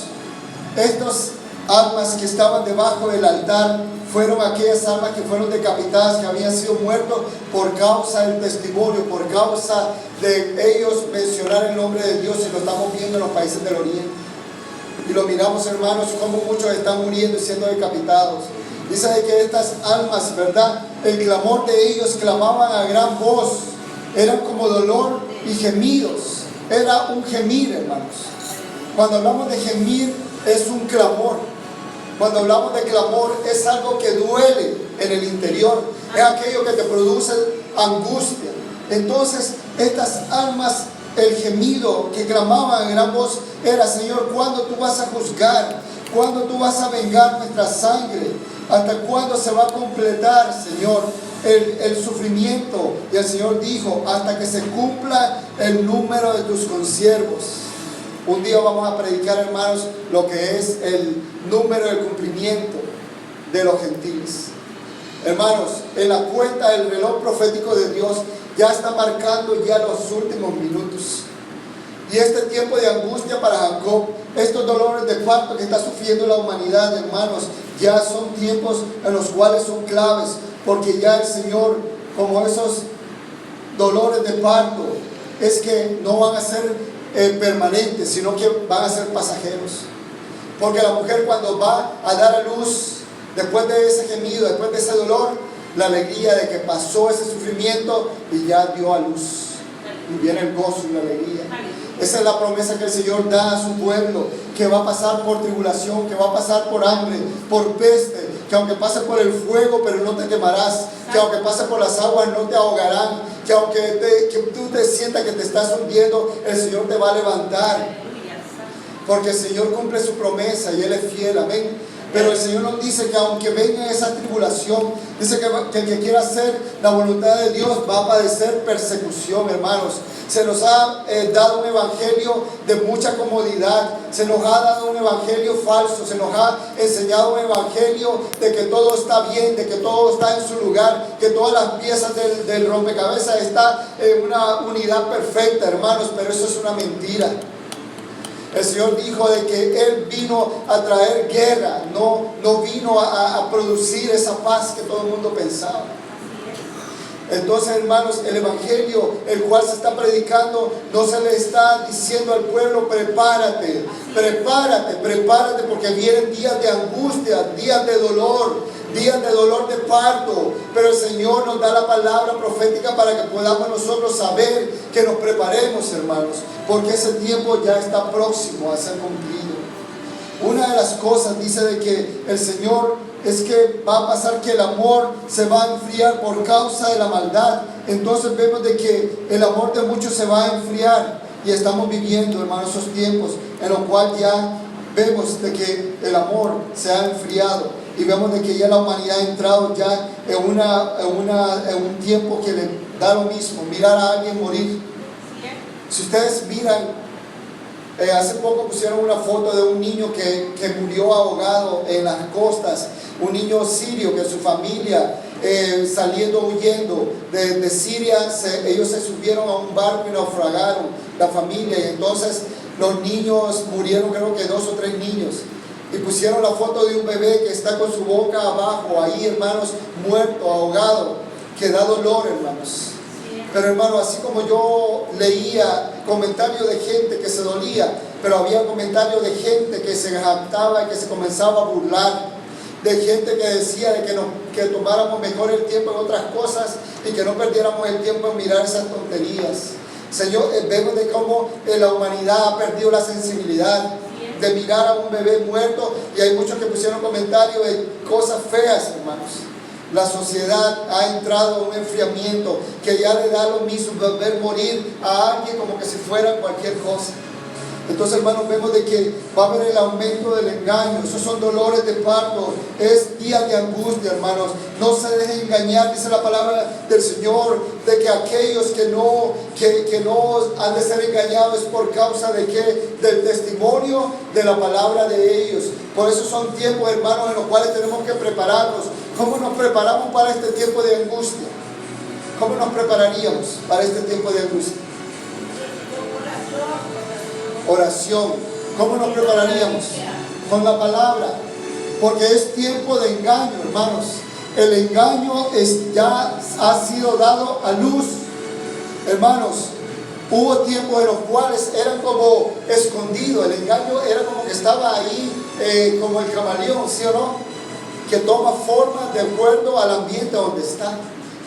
[SPEAKER 5] estas almas que estaban debajo del altar fueron aquellas almas que fueron decapitadas, que habían sido muertos por causa del testimonio, por causa de ellos mencionar el nombre de Dios. Y lo estamos viendo en los países del Oriente. Y lo miramos, hermanos, como muchos están muriendo y siendo decapitados. Dice de que estas almas, ¿verdad? El clamor de ellos clamaban a gran voz. Eran como dolor y gemidos. Era un gemir, hermanos. Cuando hablamos de gemir, es un clamor. Cuando hablamos de clamor, es algo que duele en el interior. Es aquello que te produce angustia. Entonces, estas almas, el gemido que clamaban a gran voz era: Señor, ¿cuándo tú vas a juzgar? ¿Cuándo tú vas a vengar nuestra sangre? ¿Hasta cuándo se va a completar, Señor, el sufrimiento? Y el Señor dijo: hasta que se cumpla el número de tus consiervos. Un día vamos a predicar, hermanos, lo que es el número del cumplimiento de los gentiles. Hermanos, en la cuenta del reloj profético de Dios ya está marcando ya los últimos minutos. Y este tiempo de angustia para Jacob, estos dolores de parto que está sufriendo la humanidad, hermanos, ya son tiempos en los cuales son claves, porque ya el Señor, como esos dolores de parto, es que no van a ser permanentes, sino que van a ser pasajeros. Porque la mujer, cuando va a dar a luz, después de ese gemido, después de ese dolor, la alegría de que pasó ese sufrimiento y ya dio a luz, y viene el gozo y la alegría. Esa es la promesa que el Señor da a su pueblo, que va a pasar por tribulación, que va a pasar por hambre, por peste, que aunque pase por el fuego, pero no te quemarás, que aunque pase por las aguas, no te ahogarán, que aunque tú te sientas que te estás hundiendo, el Señor te va a levantar. porque el Señor cumple su promesa y Él es fiel, amén. Pero el Señor nos dice que aunque venga esa tribulación, dice que el que quiera hacer la voluntad de Dios va a padecer persecución, hermanos. Se nos ha dado un evangelio de mucha comodidad, se nos ha dado un evangelio falso, se nos ha enseñado un evangelio de que todo está bien, de que todo está en su lugar, que todas las piezas del rompecabezas están en una unidad perfecta, hermanos, pero eso es una mentira. El Señor dijo de que Él vino a traer guerra, no vino a producir esa paz que todo el mundo pensaba. Entonces, hermanos, el evangelio, el cual se está predicando, no se le está diciendo al pueblo: prepárate, prepárate, prepárate, porque vienen días de angustia, días de dolor de parto. Pero el Señor nos da la palabra profética para que podamos nosotros saber que nos preparemos, hermanos, porque ese tiempo ya está próximo a ser cumplido. Una de las cosas dice de que el Señor es que va a pasar que el amor se va a enfriar por causa de la maldad. Entonces vemos de que el amor de muchos se va a enfriar, y estamos viviendo, hermanos, esos tiempos en los cuales ya vemos de que el amor se ha enfriado, y vemos de que ya la humanidad ha entrado ya en un tiempo que le da lo mismo mirar a alguien morir. Si ustedes miran, hace poco pusieron una foto de un niño que murió ahogado en las costas, un niño sirio que su familia saliendo huyendo de Siria, ellos se subieron a un barco y naufragaron, la familia, y entonces los niños murieron, creo que 2 o 3 niños, y pusieron la foto de un bebé que está con su boca abajo, ahí, hermanos, muerto, ahogado, que da dolor, hermanos. Pero, hermano, así como yo leía comentarios de gente que se dolía, pero había comentarios de gente que se jactaba y que se comenzaba a burlar, de gente que decía de que tomáramos mejor el tiempo en otras cosas y que no perdiéramos el tiempo en mirar esas tonterías. Señor, vemos de cómo la humanidad ha perdido la sensibilidad de mirar a un bebé muerto, y hay muchos que pusieron comentarios de cosas feas, hermanos. La sociedad ha entrado en un enfriamiento que ya le da lo mismo ver morir a alguien como que si fuera cualquier cosa. Entonces, hermanos, vemos de que va a haber el aumento del engaño. Esos son dolores de parto, es días de angustia, hermanos. No se dejen engañar, dice la palabra del Señor, de que aquellos que no han de ser engañados es por causa de que del testimonio de la palabra de ellos. Por eso son tiempos, hermanos, en los cuales tenemos que prepararnos. ¿Cómo nos preparamos para este tiempo de angustia? ¿Cómo nos prepararíamos para este tiempo de angustia? Oración. ¿Cómo nos prepararíamos? Con la palabra. Porque es tiempo de engaño, hermanos. El engaño ya ha sido dado a luz. Hermanos, hubo tiempos en los cuales eran como escondido. El engaño era como que estaba ahí, como el camaleón, ¿sí o no? Que toma forma de acuerdo al ambiente donde está.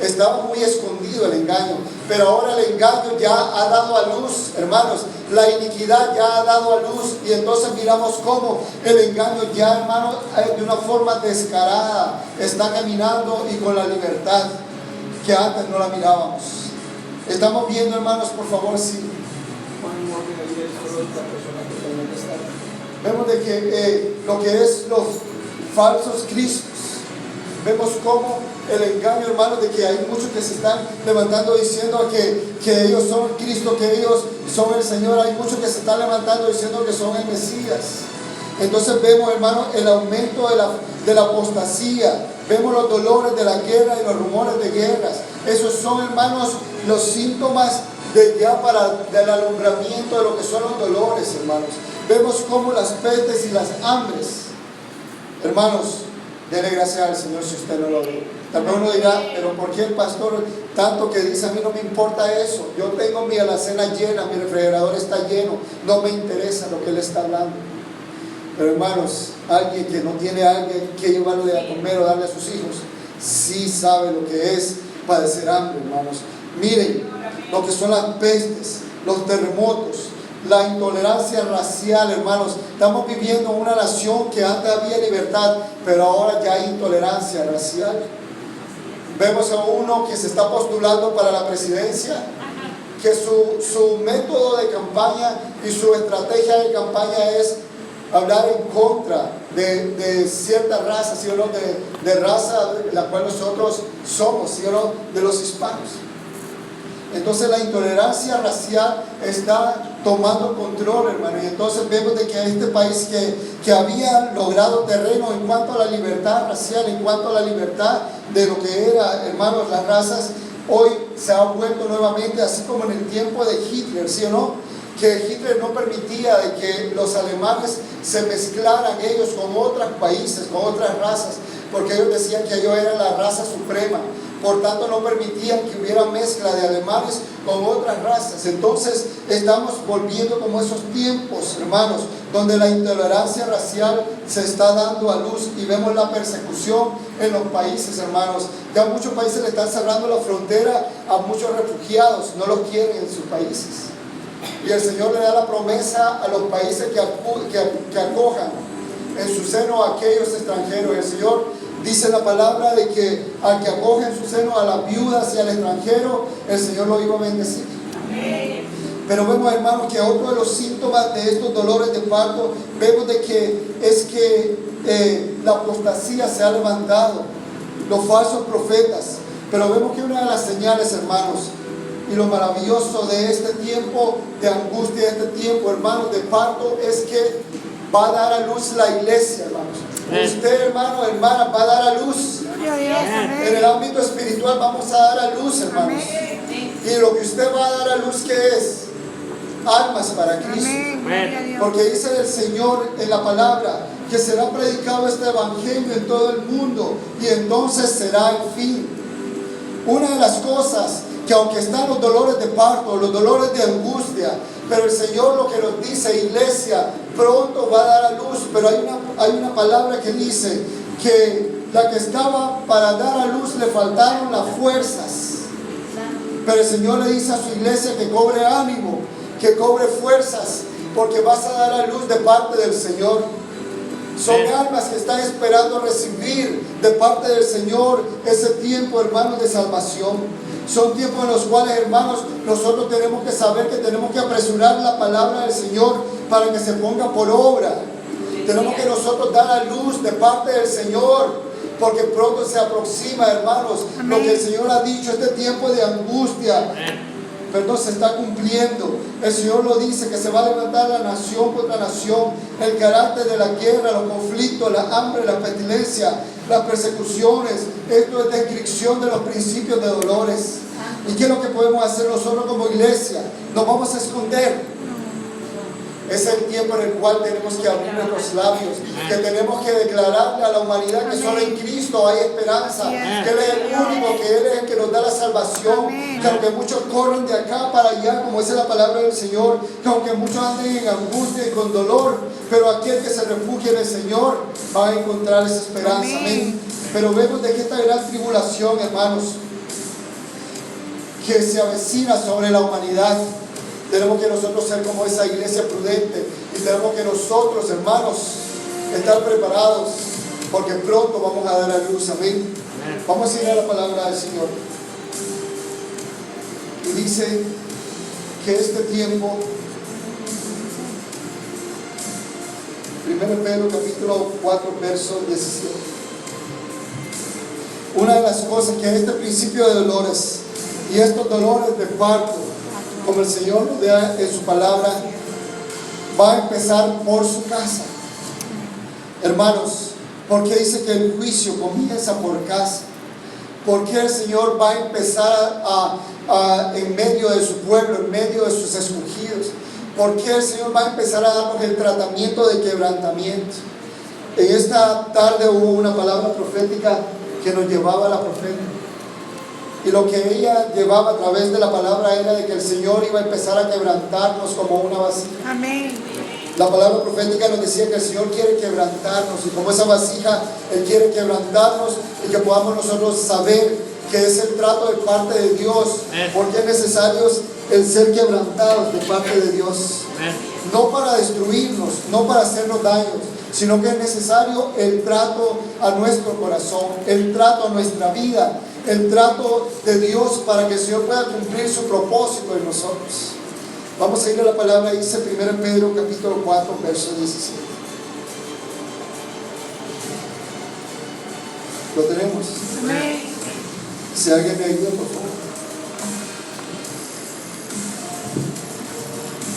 [SPEAKER 5] Estaba muy escondido el engaño, pero ahora el engaño ya ha dado a luz, hermanos. La iniquidad ya ha dado a luz, y entonces miramos cómo el engaño ya, hermanos, de una forma descarada está caminando, y con la libertad que antes no la mirábamos. Estamos viendo, hermanos, por favor, sí. Vemos de que lo que es los falsos cristos. Vemos cómo el engaño, hermanos, de que hay muchos que se están levantando diciendo que ellos son Cristo, que ellos son el Señor. Hay muchos que se están levantando diciendo que son el Mesías. Entonces vemos, hermanos, el aumento de la apostasía. Vemos los dolores de la guerra y los rumores de guerras. Esos son, hermanos, los síntomas del alumbramiento de lo que son los dolores, hermanos. Vemos cómo las pestes y las hambres, hermanos, dele gracias al Señor si usted no lo ve. Tal vez uno dirá, pero ¿por qué el pastor tanto que dice? A mí no me importa eso. Yo tengo mi alacena llena, mi refrigerador está lleno. No me interesa lo que él está hablando. Pero, hermanos, alguien que no tiene a alguien que llevarle a comer o darle a sus hijos, sí sabe lo que es padecer hambre, hermanos. Miren lo que son las pestes, los terremotos, la intolerancia racial, hermanos. Estamos viviendo en una nación que antes había libertad, pero ahora ya hay intolerancia racial. Vemos a uno que se está postulando para la presidencia, que su método de campaña y su estrategia de campaña es hablar en contra de cierta raza, ¿sí o no? De raza la cual nosotros somos, ¿sí o no? De los hispanos. Entonces la intolerancia racial está tomando control, hermano, y entonces vemos de que este país que había logrado terreno en cuanto a la libertad racial, en cuanto a la libertad de lo que era, hermanos, las razas, hoy se ha vuelto nuevamente así como en el tiempo de Hitler, ¿sí o no? Que Hitler no permitía de que los alemanes se mezclaran ellos con otros países, con otras razas, porque ellos decían que ellos eran la raza suprema. Por tanto, no permitían que hubiera mezcla de alemanes con otras razas. Entonces, estamos volviendo como esos tiempos, hermanos, donde la intolerancia racial se está dando a luz y vemos la persecución en los países, hermanos. Ya muchos países le están cerrando la frontera a muchos refugiados, no los quieren en sus países. Y el Señor le da la promesa a los países que acojan en su seno a aquellos extranjeros. El Señor dice la palabra de que al que acoge en su seno a las viudas y al extranjero, el Señor lo iba a bendecir. Amén. Pero vemos, hermanos, que otro de los síntomas de estos dolores de parto, vemos de que es que la apostasía se ha levantado, los falsos profetas. Pero vemos que una de las señales, hermanos, y lo maravilloso de este tiempo de angustia, este tiempo, hermanos, de parto, es que va a dar a luz la iglesia, hermanos. Usted, hermano, hermana, va a dar a luz. En el ámbito espiritual vamos a dar a luz, hermanos. Y lo que usted va a dar a luz, ¿qué es? Almas para Cristo. Porque dice el Señor en la palabra que será predicado este evangelio en todo el mundo y entonces será el fin. Una de las cosas que aunque están los dolores de parto, los dolores de angustia, pero el Señor lo que nos dice, iglesia, pronto va a dar a luz. Pero hay una palabra que dice que la que estaba para dar a luz le faltaron las fuerzas. Pero el Señor le dice a su iglesia que cobre ánimo, que cobre fuerzas, porque vas a dar a luz de parte del Señor. Son almas que están esperando recibir de parte del Señor ese tiempo, hermanos, de salvación. Son tiempos en los cuales, hermanos, nosotros tenemos que saber que tenemos que apresurar la palabra del Señor para que se ponga por obra. Tenemos que nosotros dar a luz de parte del Señor, porque pronto se aproxima, hermanos, lo que el Señor ha dicho, este tiempo de angustia. Perdón, se está cumpliendo. El Señor lo dice, que se va a levantar la nación contra nación, el carácter de la guerra, los conflictos, la hambre, la pestilencia, las persecuciones. Esto es descripción de los principios de dolores. ¿Y qué es lo que podemos hacer nosotros como iglesia? Nos vamos a esconder. Es el tiempo en el cual tenemos que abrir nuestros labios, que tenemos que declararle a la humanidad que solo en Cristo hay esperanza, que Él es el único, que Él es el que nos da la salvación, que aunque muchos corren de acá para allá, como dice la palabra del Señor, que aunque muchos anden en angustia y con dolor, pero aquel que se refugie en el Señor va a encontrar esa esperanza. Amén. Pero vemos de que esta gran tribulación, hermanos, que se avecina sobre la humanidad, tenemos que nosotros ser como esa iglesia prudente y tenemos que nosotros, hermanos, estar preparados porque pronto vamos a dar a luz. Amén. Vamos a ir a la palabra del Señor. Y dice que este tiempo, 1 Pedro capítulo 4, verso 17. Una de las cosas que este principio de dolores y estos dolores de parto, como el Señor nos da en su palabra, va a empezar por su casa. Hermanos, ¿por qué dice que el juicio comienza por casa? ¿Por qué el Señor va a empezar en medio de su pueblo, en medio de sus escogidos? ¿Por qué el Señor va a empezar a darnos el tratamiento de quebrantamiento? En esta tarde hubo una palabra profética que nos llevaba a la profeta. Y lo que ella llevaba a través de la palabra era de que el Señor iba a empezar a quebrantarnos como una vasija.
[SPEAKER 1] Amén.
[SPEAKER 5] La palabra profética nos decía que el Señor quiere quebrantarnos y como esa vasija, Él quiere quebrantarnos y que podamos nosotros saber que es el trato de parte de Dios, porque es necesario el ser quebrantados de parte de Dios. No para destruirnos, no para hacernos daños, sino que es necesario el trato a nuestro corazón, el trato a nuestra vida. el trato de Dios para que el Señor pueda cumplir su propósito en nosotros. Vamos a ir a la palabra, dice 1 Pedro capítulo 4, verso 17. ¿Lo tenemos? Si alguien me ayuda, por favor.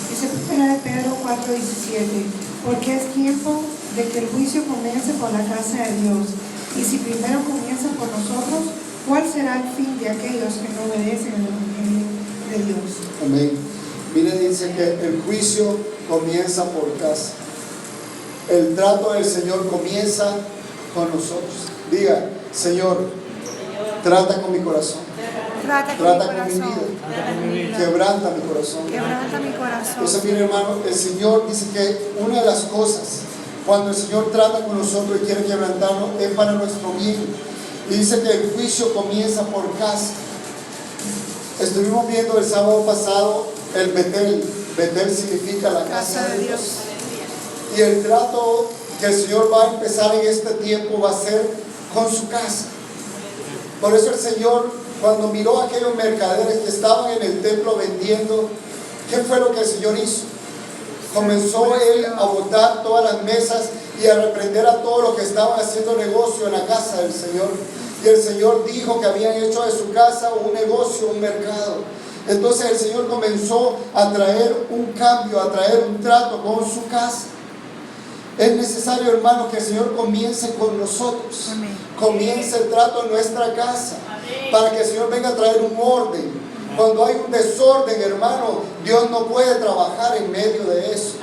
[SPEAKER 1] Dice 1 Pedro 4:17, porque es tiempo de que el juicio comience por la casa de Dios. Y si primero comienza por nosotros, ¿cuál será el fin de aquellos que no obedecen el Evangelio de Dios?
[SPEAKER 5] Amén. Mire, dice que el juicio comienza por casa. El trato del Señor comienza con nosotros. Diga, Señor, trata con mi corazón.
[SPEAKER 1] Trata
[SPEAKER 5] Trata con mi vida. Quebranta mi corazón.
[SPEAKER 1] Quebranta mi corazón.
[SPEAKER 5] Entonces, mire, hermano, el Señor dice que una de las cosas, cuando el Señor trata con nosotros y quiere quebrantarnos, es para nuestro bien. Y dice que el juicio comienza por casa. Estuvimos viendo el sábado pasado el Betel. Betel significa la casa de Dios. Y el trato que el Señor va a empezar en este tiempo va a ser con su casa. Por eso el Señor, cuando miró a aquellos mercaderes que estaban en el templo vendiendo, ¿qué fue lo que el Señor hizo? Comenzó Él a botar todas las mesas y a reprender a todos los que estaban haciendo negocio en la casa del Señor. Y el Señor dijo que habían hecho de su casa un negocio, un mercado. Entonces el Señor comenzó a traer un cambio, a traer un trato con su casa. Es necesario, hermano, que el Señor comience con nosotros. Comience el trato en nuestra casa, para que el Señor venga a traer un orden. Cuando hay un desorden, hermano, Dios no puede trabajar en medio de eso.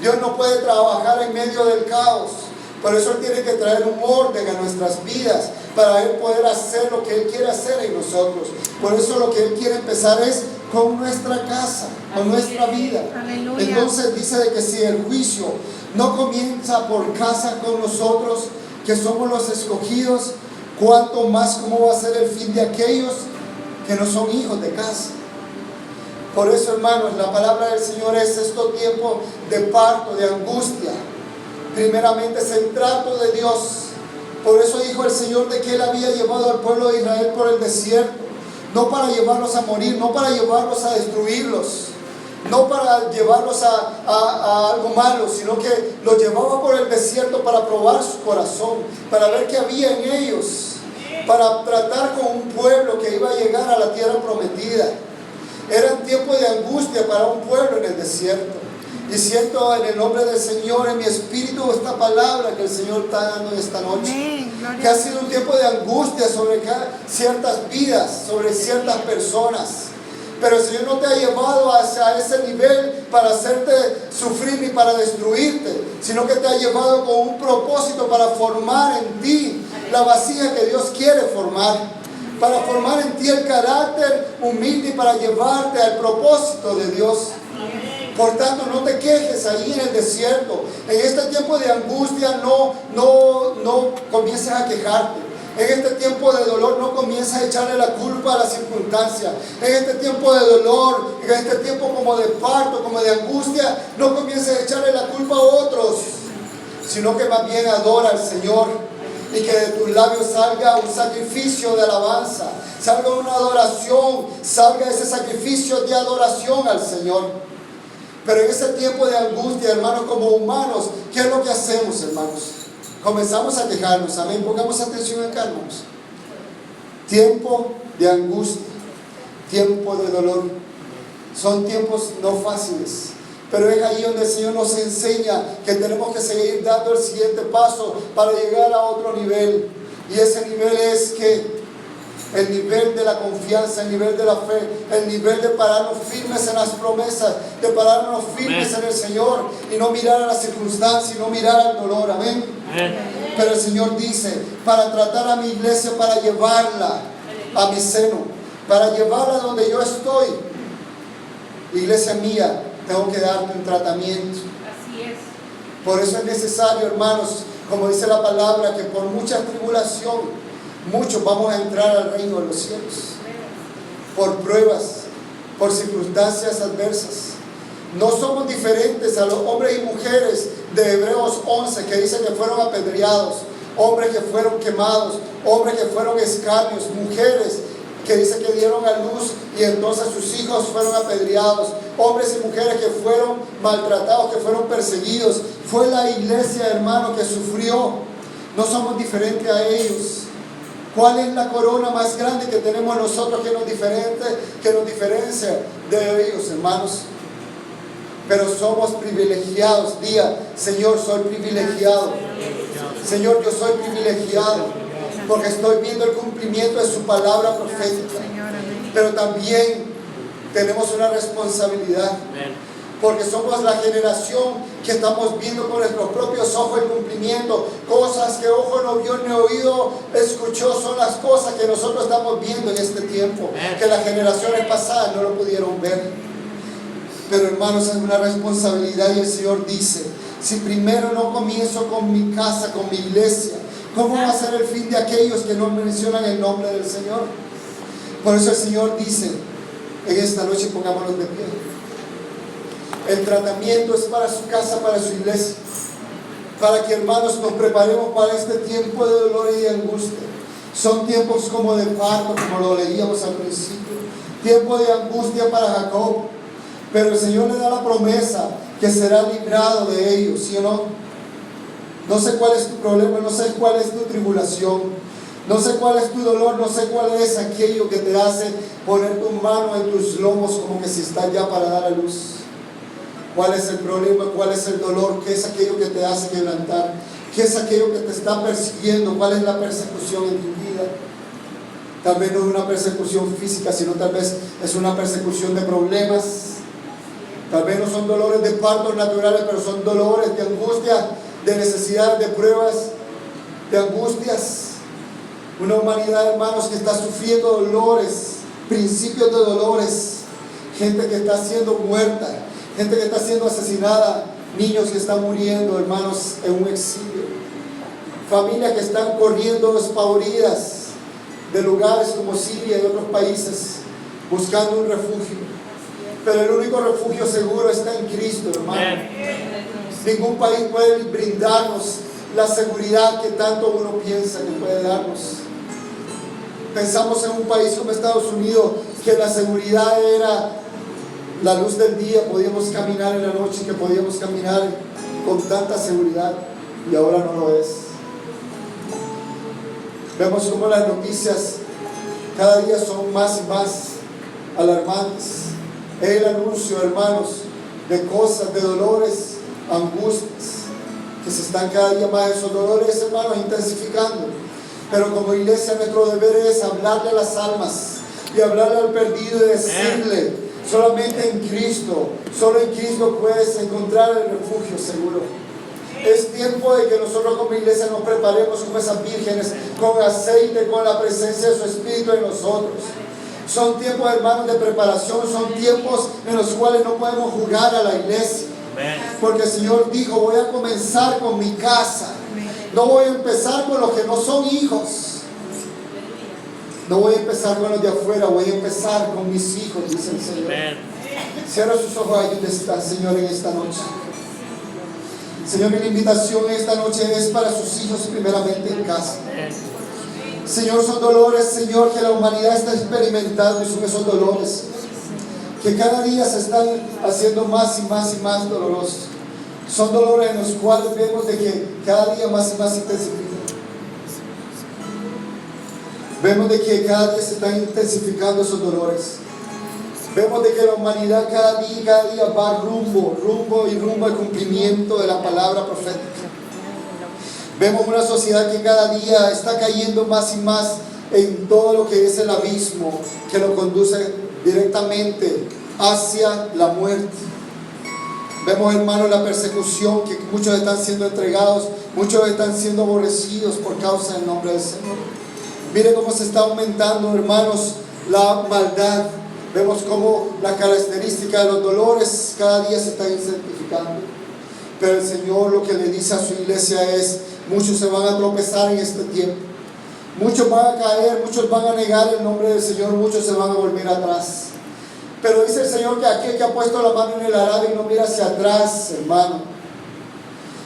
[SPEAKER 5] Dios no puede trabajar en medio del caos. Por eso Él tiene que traer un orden a nuestras vidas, para Él poder hacer lo que Él quiere hacer en nosotros. Por eso lo que Él quiere empezar es con nuestra casa, con nuestra vida.
[SPEAKER 1] Aleluya.
[SPEAKER 5] Entonces dice de que si el juicio no comienza por casa con nosotros, que somos los escogidos, cuánto más cómo va a ser el fin de aquellos que no son hijos de casa. Por eso, hermanos, la palabra del Señor es estos tiempos de parto, de angustia. Primeramente es el trato de Dios. Por eso dijo el Señor de que Él había llevado al pueblo de Israel por el desierto, no para llevarlos a morir, no para llevarlos a destruirlos, no para llevarlos a algo malo, sino que los llevaba por el desierto para probar su corazón, para ver qué había en ellos, para tratar con un pueblo que iba a llegar a la tierra prometida. Era un tiempo de angustia para un pueblo en el desierto. Y siento en el nombre del Señor, en mi espíritu, esta palabra que el Señor está dando esta noche. Que ha sido un tiempo de angustia sobre ciertas vidas, sobre ciertas personas. Pero el Señor no te ha llevado hacia ese nivel para hacerte sufrir ni para destruirte, sino que te ha llevado con un propósito para formar en ti la vasija que Dios quiere formar. Para formar en ti el carácter humilde y para llevarte al propósito de Dios. Por tanto, no te quejes ahí en el desierto. En este tiempo de angustia no comiences a quejarte. En este tiempo de dolor no comiences a echarle la culpa a la circunstancia. En este tiempo de dolor, en este tiempo como de parto, como de angustia, no comiences a echarle la culpa a otros, sino que más bien adora al Señor. Y que de tus labios salga un sacrificio de alabanza, salga una adoración, salga ese sacrificio de adoración al Señor. Pero en ese tiempo de angustia, hermanos, como humanos, ¿qué es lo que hacemos, hermanos? Comenzamos a quejarnos, amén. Pongamos atención acá, hermanos. Tiempo de angustia, tiempo de dolor. Son tiempos no fáciles. Pero es ahí donde el Señor nos enseña que tenemos que seguir dando el siguiente paso para llegar a otro nivel. Y ese nivel es que el nivel de la confianza, el nivel de la fe, el nivel de pararnos firmes en las promesas, de pararnos firmes en el Señor y no mirar a las circunstancias y no mirar al dolor. Amén. Pero el Señor dice, para tratar a mi iglesia, para llevarla a mi seno, para llevarla donde yo estoy. Iglesia mía, tengo que darte un tratamiento.
[SPEAKER 7] Así es.
[SPEAKER 5] Por eso es necesario, hermanos, como dice la palabra, que por mucha tribulación, muchos vamos a entrar al reino de los cielos. Por pruebas, por circunstancias adversas. No somos diferentes a los hombres y mujeres de Hebreos 11 que dicen que fueron apedreados. hombres que fueron quemados, hombres que fueron escarnios, mujeres que dice que dieron a luz y entonces sus hijos fueron apedreados, hombres y mujeres que fueron maltratados, que fueron perseguidos. Fue la iglesia, hermano, que sufrió. No somos diferentes a ellos. ¿Cuál es la corona más grande que tenemos nosotros que nos diferencia de ellos, hermanos? Pero somos privilegiados. Diga: Señor, soy privilegiado. Señor, yo soy privilegiado porque estoy viendo el cumplimiento de su palabra profética. Pero también tenemos una responsabilidad, porque somos la generación que estamos viendo con nuestros propios ojos el cumplimiento. Cosas que ojo no vio ni oído escuchó son las cosas que nosotros estamos viendo en este tiempo, que las generaciones pasadas no lo pudieron ver. Pero hermanos, es una responsabilidad, y el Señor dice: si primero no comienzo con mi casa, con mi iglesia, ¿cómo va a ser el fin de aquellos que no mencionan el nombre del Señor? Por eso el Señor dice en esta noche, pongámonos de pie. El tratamiento es para su casa, para su iglesia, para que, hermanos, nos preparemos para este tiempo de dolor y de angustia. Son tiempos como de parto, como lo leíamos al principio, tiempo de angustia para Jacob, pero el Señor le da la promesa que será librado de ellos, ¿sí o no? No sé cuál es tu problema, no sé cuál es tu tribulación, no sé cuál es tu dolor, no sé cuál es aquello que te hace poner tu mano en tus lomos como que si estás ya para dar a luz. ¿Cuál es el problema? ¿Cuál es el dolor? ¿Qué es aquello que te hace quebrantar? ¿Qué es aquello que te está persiguiendo? ¿Cuál es la persecución en tu vida? Tal vez no es una persecución física, sino tal vez es una persecución de problemas. Tal vez no son dolores de partos naturales, pero son dolores de angustia, de necesidad, de pruebas, de angustias. Una humanidad, hermanos, que está sufriendo dolores, principios de dolores. Gente que está siendo muerta, gente que está siendo asesinada, niños que están muriendo, hermanos, en un exilio. Familias que están corriendo despavoridas de lugares como Siria y otros países, buscando un refugio. Pero el único refugio seguro está en Cristo, hermano. Ningún país puede brindarnos la seguridad que tanto uno piensa que puede darnos. Pensamos en un país como Estados Unidos, que la seguridad era la luz del día, podíamos caminar en la noche, que podíamos caminar con tanta seguridad, y ahora no lo es. Vemos como las noticias cada día son más y más alarmantes. Es el anuncio, hermanos, de cosas, de dolores, angustias, que se están cada día más, esos dolores, hermanos, intensificando. Pero como iglesia, nuestro deber es hablarle a las almas y hablarle al perdido y decirle: solamente en Cristo, solo en Cristo puedes encontrar el refugio seguro. Es tiempo de que nosotros como iglesia nos preparemos como esas vírgenes, con aceite, con la presencia de su Espíritu en nosotros. Son tiempos, hermanos, de preparación, son tiempos en los cuales no podemos jugar a la iglesia. Porque el Señor dijo: voy a comenzar con mi casa. No voy a empezar con los que no son hijos. No voy a empezar con los de afuera, voy a empezar con mis hijos, dice el Señor. Cierra sus ojos ahí donde está, Señor, en esta noche. Señor, mi invitación esta noche es para sus hijos primeramente en casa. Señor, son dolores, Señor, que la humanidad está experimentando, y son esos dolores que cada día se están haciendo más y más y más dolorosos. Son dolores en los cuales vemos de que cada día más y más intensifican. Vemos de que cada día se están intensificando esos dolores. Vemos de que la humanidad cada día va rumbo al cumplimiento de la palabra profética. Vemos una sociedad que cada día está cayendo más y más en todo lo que es el abismo, que lo conduce directamente hacia la muerte. Vemos, hermanos, la persecución, que muchos están siendo entregados, muchos están siendo aborrecidos por causa del nombre del Señor. Mire cómo se está aumentando, hermanos, la maldad. Vemos cómo la característica de los dolores cada día se está intensificando. Pero el Señor lo que le dice a su iglesia es: muchos se van a tropezar en este tiempo, muchos van a caer, muchos van a negar el nombre del Señor, muchos se van a volver atrás. Pero dice el Señor que aquel que ha puesto la mano en el arado y no mira hacia atrás, hermano,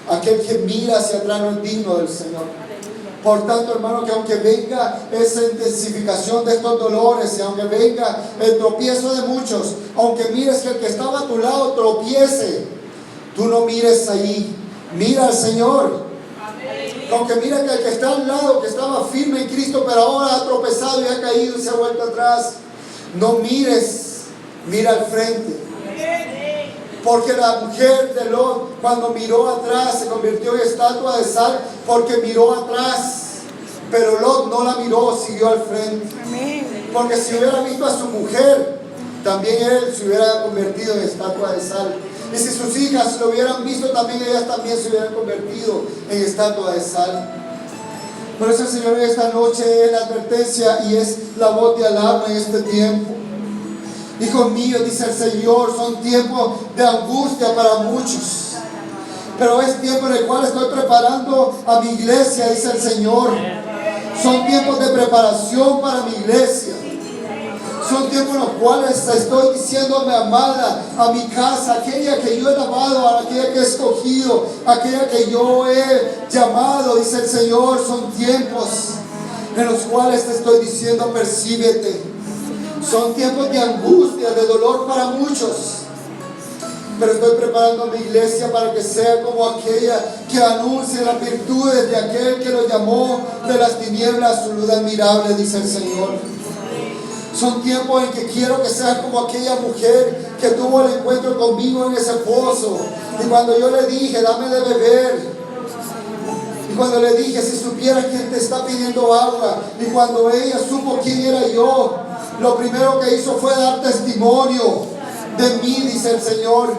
[SPEAKER 5] aquel que mira hacia atrás no es digno del Señor. Por tanto, hermano, que aunque venga esa intensificación de estos dolores, y aunque venga el tropiezo de muchos, aunque mires que el que estaba a tu lado tropiece, tú no mires ahí, mira al Señor. Aunque mira que el que está al lado, que estaba firme en Cristo, pero ahora ha tropezado y ha caído y se ha vuelto atrás, no mires, mira al frente. Porque la mujer de Lot, cuando miró atrás, se convirtió en estatua de sal porque miró atrás. Pero Lot no la miró, siguió al frente. Porque si hubiera visto a su mujer, también él se hubiera convertido en estatua de sal. Y si sus hijas lo hubieran visto, también ellas también se hubieran convertido en estatua de sal. Por eso el Señor esta noche es la advertencia y es la voz de alarma en este tiempo. Hijo mío, dice el Señor, son tiempos de angustia para muchos, pero es tiempo en el cual estoy preparando a mi iglesia, dice el Señor. Son tiempos de preparación para mi iglesia. Son tiempos en los cuales estoy diciendo a mi amada, a mi casa, aquella que yo he lavado, aquella que he escogido, aquella que yo he llamado, dice el Señor. Son tiempos en los cuales te estoy diciendo, percíbete. Son tiempos de angustia, de dolor para muchos. Pero estoy preparando a mi iglesia para que sea como aquella que anuncie las virtudes de aquel que lo llamó de las tinieblas a su luz admirable, dice el Señor. Son tiempos en que quiero que seas como aquella mujer que tuvo el encuentro conmigo en ese pozo. Y cuando yo le dije, dame de beber. Y cuando le dije, si supieras quién te está pidiendo agua. Y cuando ella supo quién era yo, lo primero que hizo fue dar testimonio de mí, dice el Señor.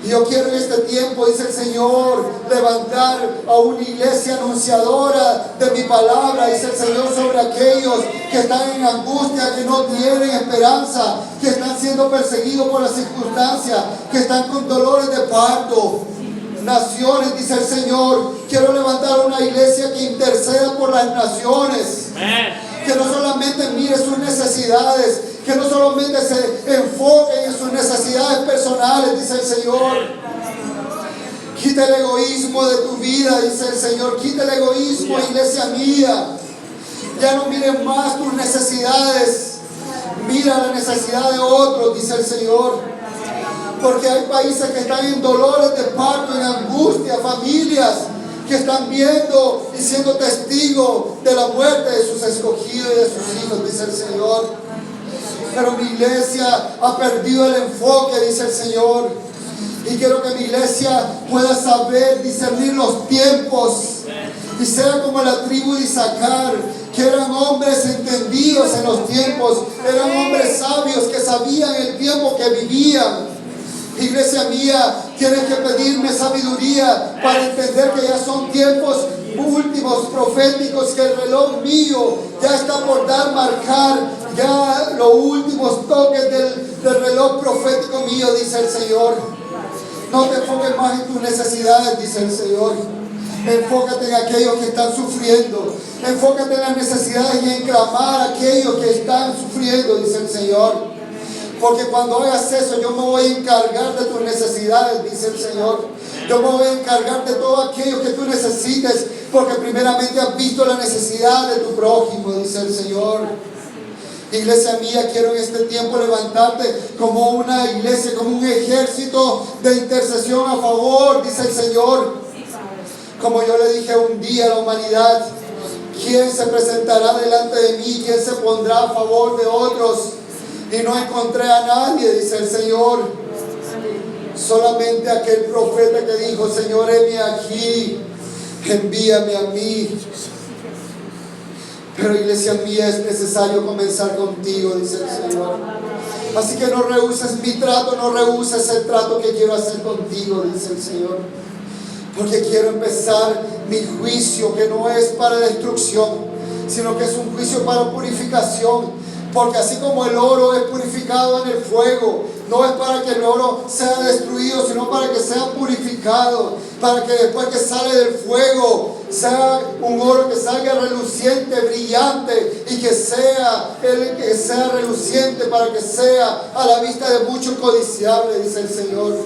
[SPEAKER 5] Y yo quiero en este tiempo, dice el Señor, levantar a una iglesia anunciadora de mi palabra, dice el Señor, sobre aquellos que están en angustia, que no tienen esperanza, que están siendo perseguidos por las circunstancias, que están con dolores de parto. Naciones, dice el Señor, quiero levantar una iglesia que interceda por las naciones. Que no solamente mire sus necesidades, que no solamente se enfoque en sus necesidades personales, dice el Señor. Quita el egoísmo de tu vida, dice el Señor. Quita el egoísmo, iglesia mía. Ya no mires más tus necesidades, mira la necesidad de otros, dice el Señor. Porque hay países que están en dolores de parto, en angustia, familias que están viendo y siendo testigos de la muerte de sus escogidos y de sus hijos, dice el Señor. Pero mi iglesia ha perdido el enfoque, dice el Señor. Y quiero que mi iglesia pueda saber discernir los tiempos y sea como la tribu de Isaacar, que eran hombres entendidos en los tiempos, eran hombres sabios que sabían el tiempo que vivían. Iglesia mía, tienes que pedirme sabiduría para entender que ya son tiempos últimos, proféticos, que el reloj mío ya está por marcar ya los últimos toques del reloj profético mío, dice el Señor. No te enfoques más en tus necesidades, dice el Señor. Enfócate en aquellos que están sufriendo. Enfócate en las necesidades y en clamar a aquellos que están sufriendo, dice el Señor. Porque cuando hagas eso, yo me voy a encargar de tus necesidades, dice el Señor. Yo me voy a encargar de todo aquello que tú necesites, porque primeramente has visto la necesidad de tu prójimo, dice el Señor. Iglesia mía, quiero en este tiempo levantarte como una iglesia, como un ejército de intercesión a favor, dice el Señor. Como yo le dije un día a la humanidad, ¿quién se presentará delante de mí? ¿Quién se pondrá a favor de otros? Y no encontré a nadie, dice el Señor. Solamente aquel profeta que dijo, Señor, heme aquí, envíame a mí. Pero iglesia mía, es necesario comenzar contigo, dice el Señor. Así que no rehuses mi trato, no rehuses el trato que quiero hacer contigo, dice el Señor. Porque quiero empezar mi juicio, que no es para destrucción, sino que es un juicio para purificación. Porque así como el oro es purificado en el fuego, no es para que el oro sea destruido, sino para que sea purificado, para que después que sale del fuego sea un oro que salga reluciente, brillante, y que sea reluciente, para que sea a la vista de muchos codiciable, dice el Señor.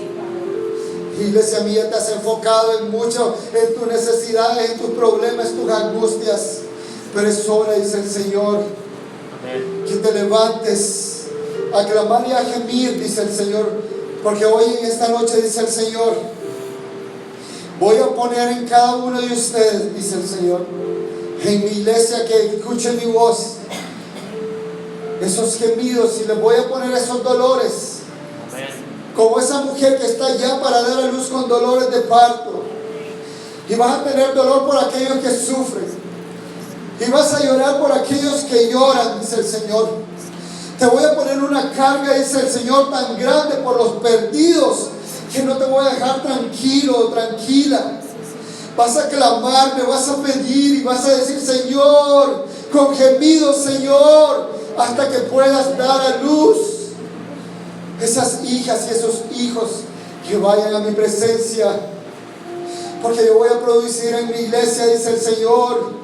[SPEAKER 5] Iglesia mía, te has enfocado en mucho, en tus necesidades, en tus problemas, tus angustias. Pero es hora, dice el Señor, que te levantes a clamar y a gemir, dice el Señor. Porque hoy en esta noche, dice el Señor, voy a poner en cada uno de ustedes, dice el Señor, en mi iglesia, que escuche mi voz, esos gemidos, y les voy a poner esos dolores. Como esa mujer que está allá para dar a luz con dolores de parto. Y vas a tener dolor por aquellos que sufren. Y vas a llorar por aquellos que lloran, dice el Señor. Te voy a poner una carga, dice el Señor, tan grande por los perdidos, que no te voy a dejar tranquilo o tranquila. Vas a clamar, me vas a pedir y vas a decir, Señor, con gemidos, Señor, hasta que puedas dar a luz esas hijas y esos hijos que vayan a mi presencia. Porque yo voy a producir en mi iglesia, dice el Señor,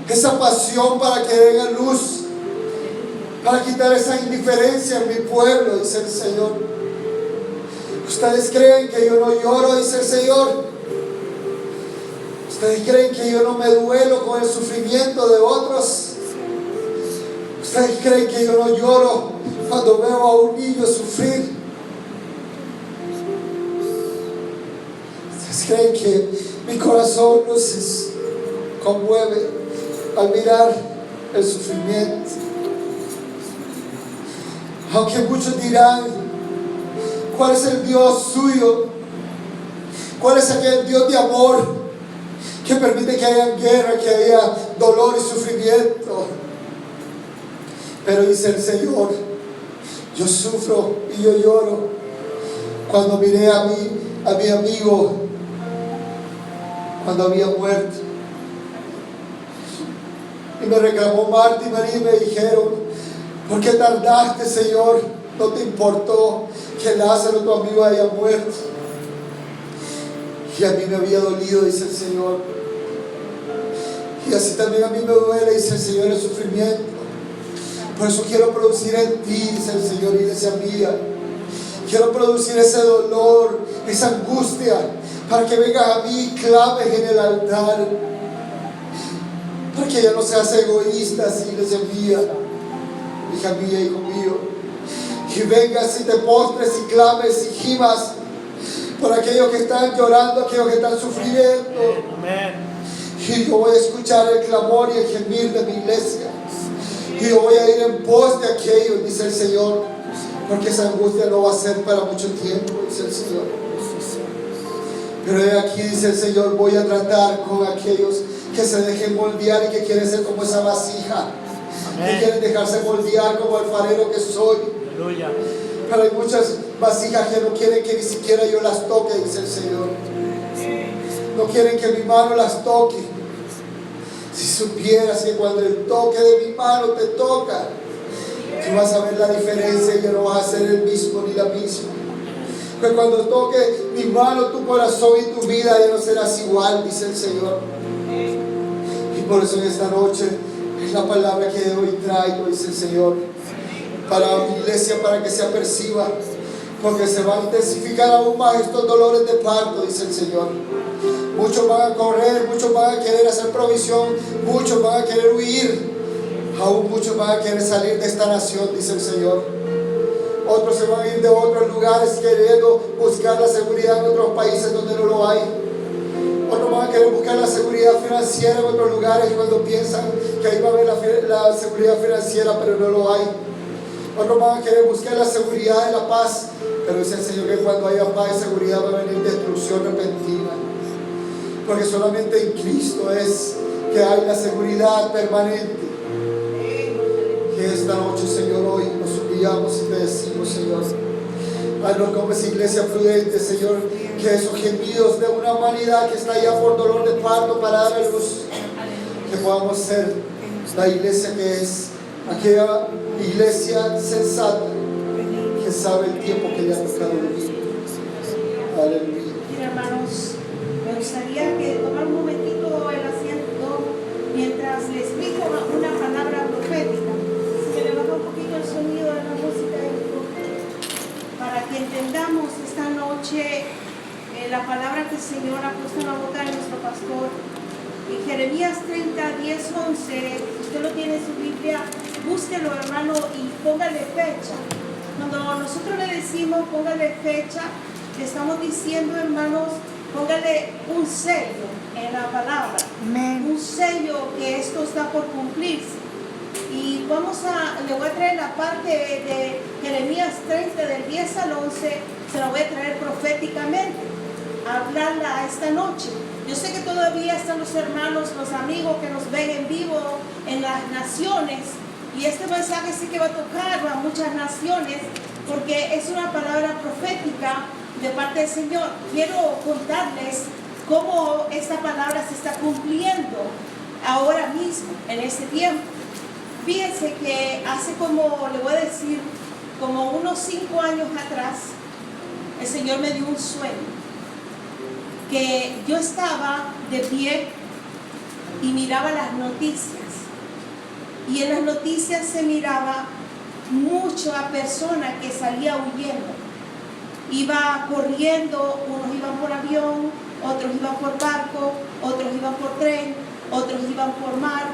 [SPEAKER 5] esa pasión para que den a luz, para quitar esa indiferencia en mi pueblo, dice el Señor. Ustedes creen que yo no lloro, dice el Señor. Ustedes creen que yo no me duelo con el sufrimiento de otros. Ustedes creen que yo no lloro cuando veo a un niño sufrir. Ustedes creen que mi corazón no se conmueve al mirar el sufrimiento. Aunque muchos dirán, ¿cuál es el Dios suyo? ¿Cuál es aquel Dios de amor que permite que haya guerra, que haya dolor y sufrimiento? Pero dice el Señor, yo sufro y yo lloro cuando miré a mi amigo cuando había muerto. Y me reclamó Marta y María y me dijeron, ¿por qué tardaste, Señor? ¿No te importó que Lázaro, tu amigo, haya muerto? Y a mí me había dolido, dice el Señor. Y así también a mí me duele, dice el Señor, el sufrimiento. Por eso quiero producir en ti, dice el Señor, iglesia mía. Quiero producir ese dolor, esa angustia, para que vengas a mí y clames en el altar. Para que ya no seas egoísta, iglesia mía, hija mía, hijo mío. Y vengas y te postres y clames y gimas por aquellos que están llorando, aquellos que están sufriendo.
[SPEAKER 2] Amén.
[SPEAKER 5] Y yo voy a escuchar el clamor y el gemir de mi iglesia. Y yo voy a ir en pos de aquellos, dice el Señor, porque esa angustia no va a ser para mucho tiempo, dice el Señor. Pero de aquí, dice el Señor, voy a tratar con aquellos que se dejen moldear y que quieren ser como esa vasija. Que quieren dejarse moldear como alfarero que soy.
[SPEAKER 2] Aleluya.
[SPEAKER 5] Pero hay muchas vasijas que no quieren que ni siquiera yo las toque, dice el Señor. No quieren que mi mano las toque. Si supieras que cuando el toque de mi mano te toca, tú vas a ver la diferencia y ya no vas a ser el mismo ni la misma. Pero cuando toque mi mano, tu corazón y tu vida, ya no serás igual, dice el Señor. Y por eso en esta noche es la palabra que hoy traigo, dice el Señor, para mi iglesia, para que se aperciba, porque se van a intensificar aún más estos dolores de parto, dice el Señor. Muchos van a correr, muchos van a querer hacer provisión, muchos van a querer huir, aún muchos van a querer salir de esta nación, dice el Señor. Otros se van a ir de otros lugares queriendo buscar la seguridad en otros países donde no lo hay. Otros van a querer buscar la seguridad financiera en otros lugares cuando piensan que ahí va a haber la seguridad financiera, pero no lo hay. Otros van a querer buscar la seguridad de la paz, pero dice el Señor que cuando haya paz y seguridad va a venir destrucción repentina. Porque solamente en Cristo es que hay la seguridad permanente. Que esta noche, Señor, hoy nos humillamos y te decimos, Señor, haznos como esa iglesia prudente, Señor, que esos gemidos de una humanidad que está allá por dolor de parto para dar a luz, que podamos ser la iglesia que es aquella iglesia sensata que sabe el tiempo que le ha tocado vivir. Aleluya.
[SPEAKER 7] Mira, hermanos, me gustaría que tomar un momentito el asiento mientras le explico una palabra profética. Si me le baja un poquito el sonido de la música para que entendamos esta noche la palabra que el Señor ha puesto en la boca de nuestro pastor. En Jeremías 30, 10, 11, si usted lo tiene en su Biblia, búsquelo, hermano, y póngale fecha. Cuando nosotros le decimos póngale fecha, le estamos diciendo, hermanos, póngale un sello en la palabra. Un sello que esto está por cumplirse. Y le voy a traer la parte de Jeremías 30, del 10 al 11, se la voy a traer proféticamente, a hablarla esta noche. Yo sé que todavía están los hermanos, los amigos que nos ven en vivo en las naciones, y este mensaje sí que va a tocar a muchas naciones, porque es una palabra profética de parte del Señor. Quiero contarles cómo esta palabra se está cumpliendo ahora mismo, en este tiempo. Fíjense que hace como, le voy a decir, como unos 5 años atrás, el Señor me dio un sueño, que yo estaba de pie y miraba las noticias, y en las noticias se miraba mucho a personas que salía huyendo, iba corriendo, unos iban por avión, otros iban por barco, otros iban por tren, otros iban por mar,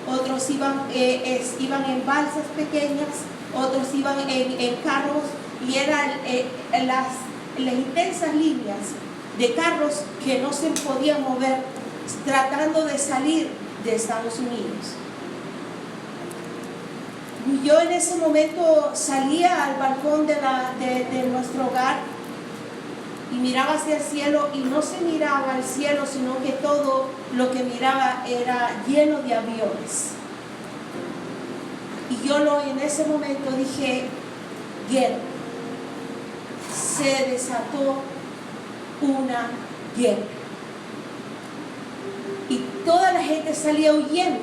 [SPEAKER 7] otros iban en balsas pequeñas, otros iban en carros, y eran las intensas líneas de carros que no se podían mover, tratando de salir de Estados Unidos. Yo en ese momento salía al balcón de nuestro hogar y miraba hacia el cielo, y no se miraba al cielo, sino que todo lo que miraba era lleno de aviones. Y yo en ese momento dije, guerra. Se desató una guerra. Y toda la gente salía huyendo.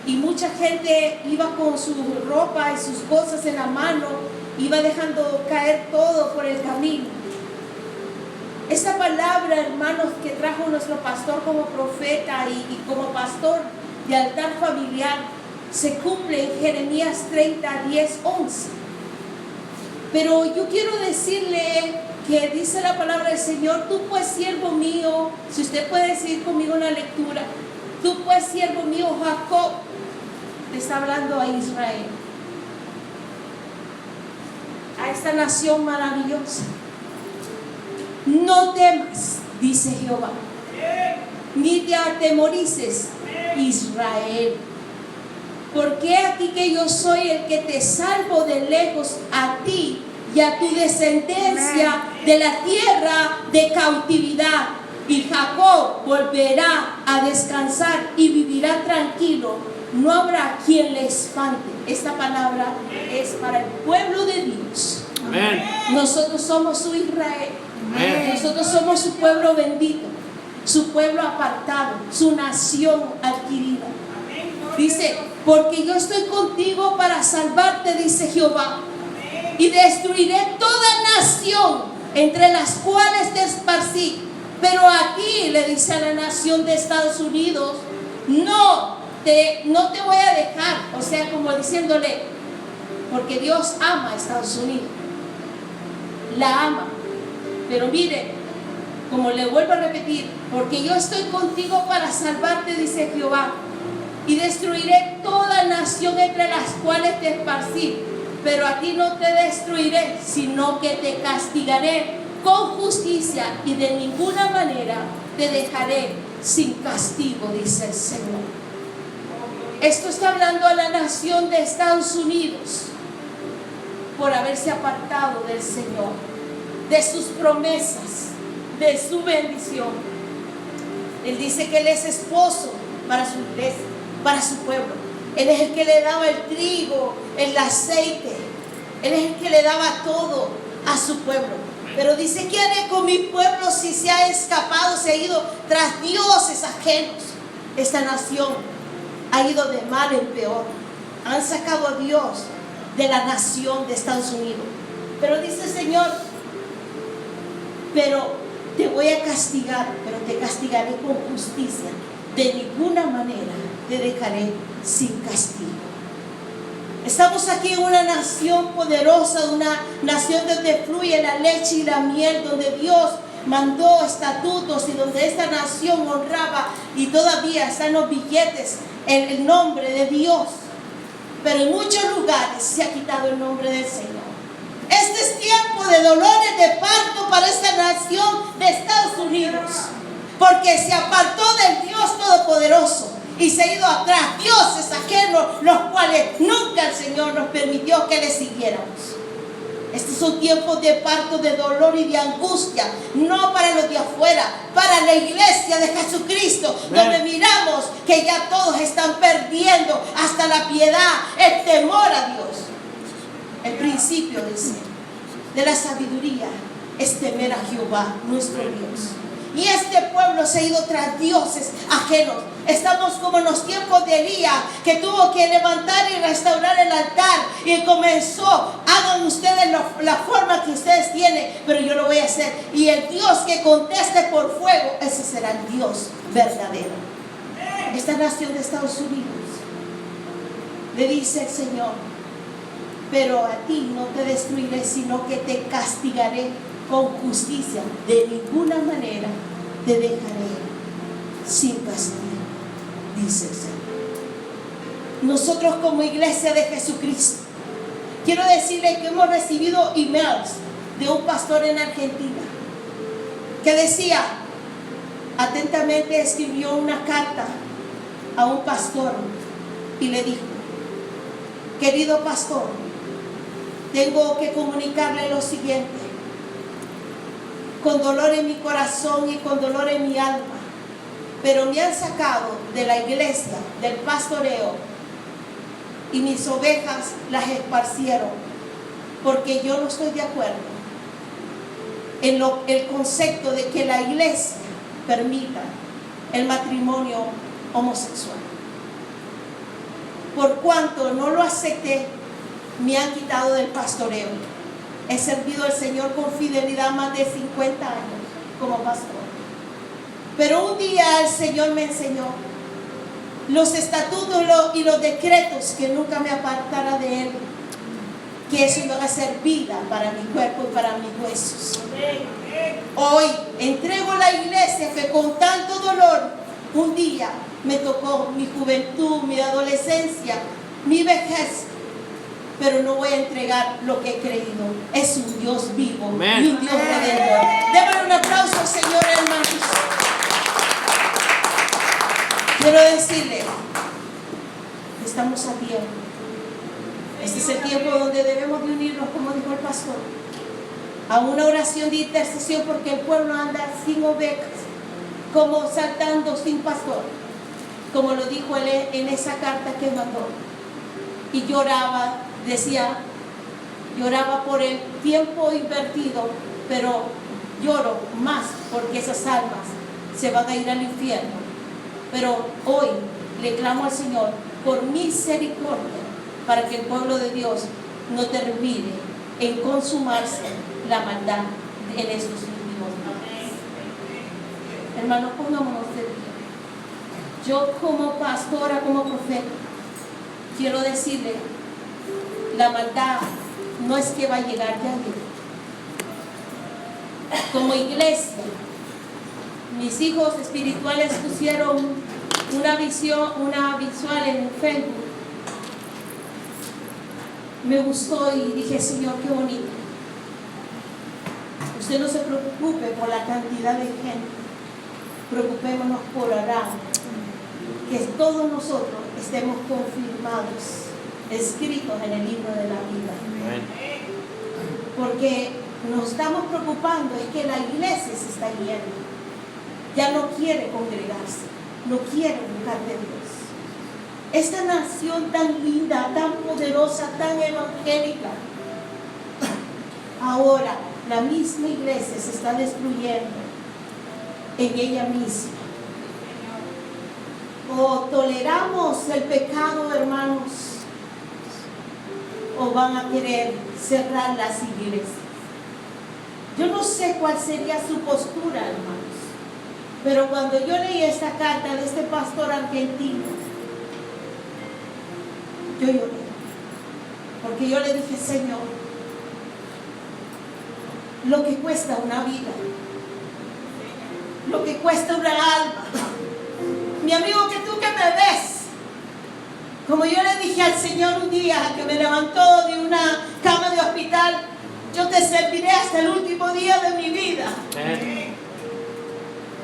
[SPEAKER 7] Y mucha gente iba con su ropa y sus cosas en la mano, iba dejando caer todo por el camino. Esta palabra, hermanos, que trajo nuestro pastor como profeta y como pastor de altar familiar, se cumple en Jeremías 30, 10, 11. Pero yo quiero decirle que dice la palabra del Señor, tú pues, siervo mío, si usted puede seguir conmigo en la lectura, tú pues, siervo mío Jacob, le está hablando a Israel, a esta nación maravillosa. No temas, dice Jehová, ni te atemorices, Israel, porque aquí que yo soy el que te salvo de lejos a ti y a tu descendencia de la tierra de cautividad, y Jacob volverá a descansar y vivirá tranquilo, no habrá quien le espante. Esta palabra es para el pueblo de Dios.
[SPEAKER 2] Amén.
[SPEAKER 7] Nosotros somos su Israel.
[SPEAKER 2] Amén.
[SPEAKER 7] Nosotros somos su pueblo bendito, su pueblo apartado, su nación adquirida. Dice, porque yo estoy contigo para salvarte, dice Jehová, y destruiré toda nación entre las cuales te esparcí. Pero aquí le dice a la nación de Estados Unidos, no te voy a dejar. O sea, como diciéndole, porque Dios ama a Estados Unidos, la ama. Pero mire, como le vuelvo a repetir, porque yo estoy contigo para salvarte, dice Jehová, y destruiré toda nación entre las cuales te esparcí. Pero a ti no te destruiré, sino que te castigaré con justicia, y de ninguna manera te dejaré sin castigo, dice el Señor. Esto está hablando a la nación de Estados Unidos por haberse apartado del Señor, de sus promesas, de su bendición. Él dice que Él es esposo para su iglesia, para su pueblo. Él es el que le daba el trigo, el aceite. Él es el que le daba todo a su pueblo. Pero dice, ¿qué haré con mi pueblo si se ha escapado, se ha ido tras dioses ajenos? Esta nación ha ido de mal en peor. Han sacado a Dios de la nación de Estados Unidos. Pero dice el Señor, pero te voy a castigar, pero te castigaré con justicia. De ninguna manera te dejaré sin castigo. Estamos aquí en una nación poderosa, una nación donde fluye la leche y la miel, donde Dios mandó estatutos y donde esta nación honraba y todavía están los billetes el nombre de Dios. Pero en muchos lugares se ha quitado el nombre del Señor. Este es tiempo de dolores de parto para esta nación de Estados Unidos, porque se apartó del Dios Todopoderoso y se ha ido atrás dioses ajenos, los cuales nunca el Señor nos permitió que le siguiéramos. Estos son tiempos de parto, de dolor y de angustia, no para los de afuera, para la iglesia de Jesucristo, donde miramos que ya todos están perdiendo hasta la piedad, el temor a Dios. El principio de la sabiduría es temer a Jehová, nuestro Dios. Y este pueblo se ha ido tras dioses ajenos. Estamos como en los tiempos de Elías, que tuvo que levantar y restaurar el altar y comenzó: hagan ustedes la forma que ustedes tienen, pero yo lo voy a hacer. Y el Dios que conteste por fuego, ese será el Dios verdadero. Esta nación de Estados Unidos le dice el Señor: pero a ti no te destruiré, sino que te castigaré con justicia. De ninguna manera te dejaré sin castigo, dice el Señor. Nosotros como iglesia de Jesucristo, quiero decirle que hemos recibido emails de un pastor en Argentina que decía, atentamente escribió una carta a un pastor y le dijo: querido pastor, tengo que comunicarle lo siguiente. Con dolor en mi corazón y con dolor en mi alma, pero me han sacado de la iglesia, del pastoreo, y mis ovejas las esparcieron, porque yo no estoy de acuerdo en el concepto de que la iglesia permita el matrimonio homosexual. Por cuanto no lo acepté, me han quitado del pastoreo. He servido al Señor con fidelidad más de 50 años como pastor. Pero un día el Señor me enseñó los estatutos y los decretos, que nunca me apartara de Él, que eso iba a ser vida para mi cuerpo y para mis huesos. Hoy entrego la iglesia que con tanto dolor un día me tocó mi juventud, mi adolescencia, mi vejez. Pero no voy a entregar lo que he creído. Es un Dios vivo y un Dios redentor. Denle un aplauso al Señor, hermanos. Quiero decirle, estamos a tiempo. Este es el tiempo donde debemos de unirnos, como dijo el pastor, a una oración de intercesión, porque el pueblo anda sin ovejas, como saltando sin pastor, como lo dijo él en esa carta que mandó. Y lloraba, decía, lloraba por el tiempo invertido, pero lloro más porque esas almas se van a ir al infierno. Pero hoy le clamo al Señor por misericordia, para que el pueblo de Dios no termine en consumarse la maldad en estos últimos días. Hermanos, pongámonos de pie. Yo como pastora, como profeta, quiero decirle, la maldad no es que va a llegar, ya llegó. Como iglesia, mis hijos espirituales pusieron una visual en Facebook. Me gustó y dije: Señor, qué bonito. Usted no se preocupe por la cantidad de gente, preocupémonos por orar, que todos nosotros estemos confirmados, escritos en el libro de la vida. Porque nos estamos preocupando es que la iglesia se está yendo, ya no quiere congregarse, no quiere buscar de Dios. Esta nación tan linda, tan poderosa, tan evangélica, ahora la misma iglesia se está destruyendo en ella misma. O toleramos el pecado, hermanos, o van a querer cerrar las iglesias. Yo no sé cuál sería su postura, hermanos, pero cuando yo leí esta carta de este pastor argentino, yo lloré, porque yo le dije: Señor, lo que cuesta una vida, lo que cuesta una alma. Mi amigo, que tú que me ves, como yo le dije al Señor un día que me levantó de una cama de hospital, yo te serviré hasta el último día de mi vida.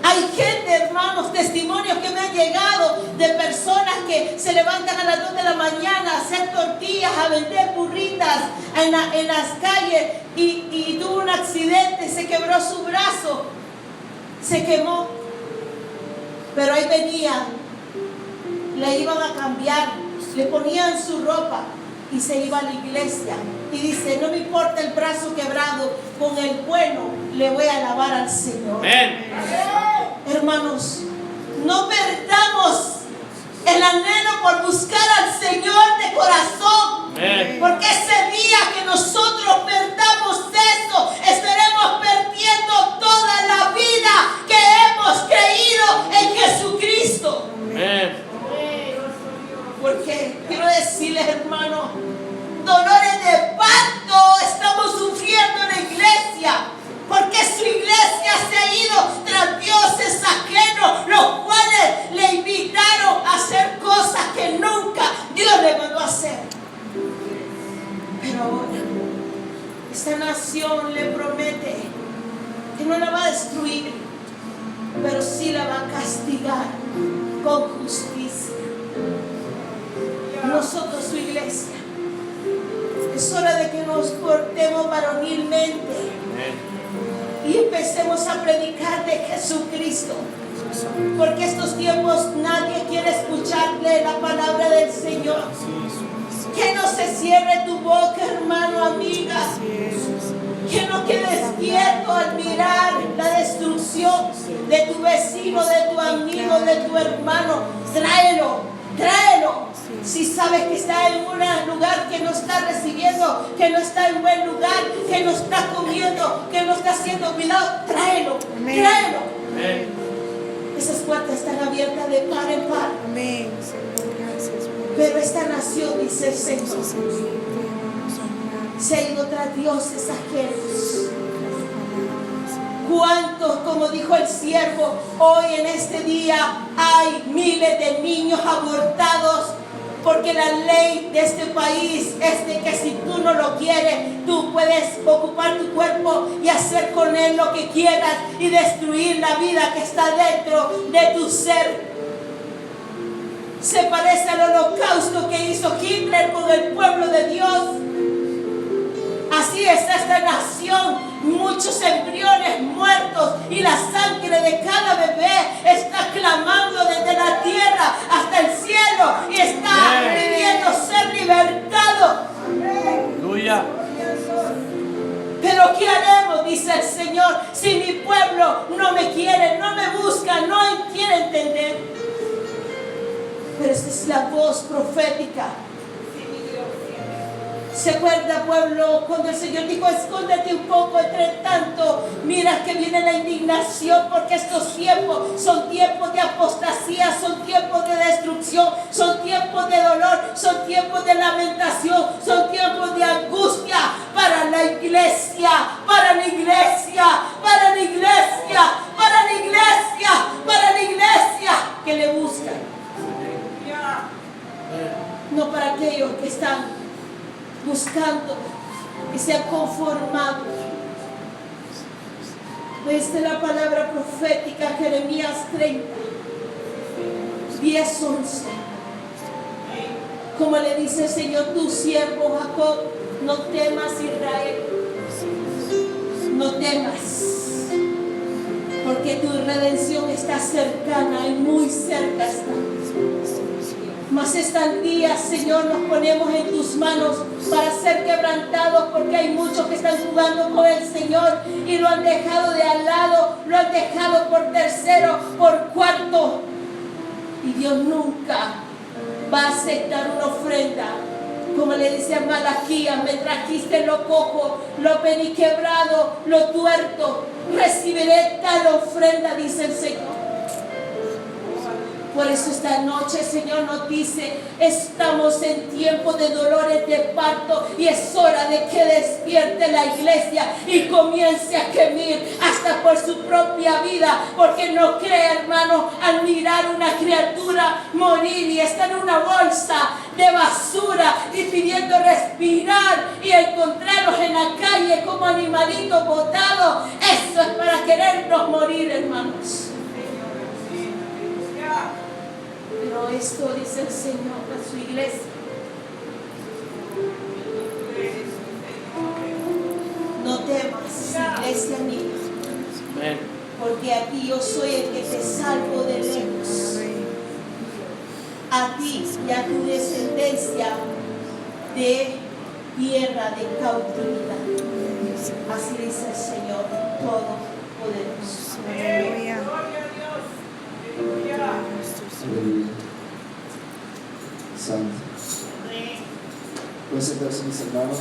[SPEAKER 7] Hay gente, hermanos, testimonios que me han llegado de personas que se levantan a las 2 de la mañana a hacer tortillas, a vender burritas en las calles y tuvo un accidente, se quebró su brazo, se quemó. Pero ahí venían, le iban a cambiar, le ponían su ropa y se iba a la iglesia. Y dice, no me importa el brazo quebrado, con el bueno le voy a alabar al Señor. Hermanos, no perdamos el anhelo por buscar al Señor de corazón. Porque ese día que nosotros perdamos eso, estaremos perdiendo toda la vida que hemos creído en Jesucristo. Porque quiero decirles, hermano, dolores de parto estamos sufriendo en la iglesia, porque su iglesia se ha ido tras dioses ajenos, los cuales le invitaron a hacer cosas que nunca Dios le mandó a hacer. Pero ahora esta nación le promete que no la va a destruir, pero sí la va a castigar con justicia. Nosotros, su iglesia, es hora de que nos portemos varonilmente y empecemos a predicar de Jesucristo, porque estos tiempos nadie quiere escucharle la palabra del Señor. Que no se cierre tu boca, hermano, amiga, que no quedes quieto al mirar la destrucción de tu vecino, de tu amigo, de tu hermano. Tráelo. Si sabes que está en un lugar que no está recibiendo, que no está en buen lugar, que no está comiendo, que no está siendo cuidado, tráelo. Esas puertas están abiertas de par en par. Pero esta nación, dice el Señor, se ha ido tras dioses ajenos. ¿Cuántos, como dijo el siervo, hoy en este día hay miles de niños abortados? Porque la ley de este país es de que si tú no lo quieres, tú puedes ocupar tu cuerpo y hacer con él lo que quieras y destruir la vida que está dentro de tu ser. Se parece al holocausto que hizo Hitler con el pueblo de Dios. Así está esta nación, muchos embriones muertos y la sangre de cada bebé está clamando desde la tierra hasta el cielo y está pidiendo ser libertado.
[SPEAKER 2] Aleluya.
[SPEAKER 7] Pero ¿qué haremos? Dice el Señor, si mi pueblo no me quiere, no me busca, no quiere entender. Pero esta es la voz profética. ¿Se acuerda, pueblo, cuando el Señor dijo, escóndete un poco, entre tanto, mira que viene la indignación, porque estos tiempos son tiempos de apostasía, son tiempos de destrucción, son tiempos de dolor, son tiempos de lamentación, son tiempos de angustia para la iglesia, para la iglesia, para la iglesia, para la iglesia, para la iglesia que le buscan. No para aquellos que están buscando y se han conformado. Desde la palabra profética, Jeremías 30, 10, 11. Como le dice el Señor, tu siervo Jacob, no temas, Israel, no temas, porque tu redención está cercana y muy cerca está. Mas estos días, Señor, nos ponemos en tus manos para ser quebrantados, porque hay muchos que están jugando con el Señor y lo han dejado de al lado, lo han dejado por tercero, por cuarto. Y Dios nunca va a aceptar una ofrenda. Como le dice a Malaquías, me trajiste lo cojo, lo peniquebrado, lo tuerto, recibiré tal ofrenda, dice el Señor. Por eso esta noche el Señor nos dice, estamos en tiempo de dolores de parto y es hora de que despierte la iglesia y comience a gemir hasta por su
[SPEAKER 8] propia vida, porque no cree, hermano, al mirar una criatura morir y estar en una bolsa de basura y pidiendo respirar y encontrarlos en la calle como animalitos botados. Eso es para querernos morir, hermanos. Pero esto dice el Señor a su iglesia. No temas, iglesia mía,
[SPEAKER 2] Amén.
[SPEAKER 8] porque aquí yo soy el que te salvo de lejos. A ti y a tu descendencia de tierra de cautividad. Así dice el Señor Todopoderoso.
[SPEAKER 5] Aleluya. Santo. Pueden sentarse mis hermanos.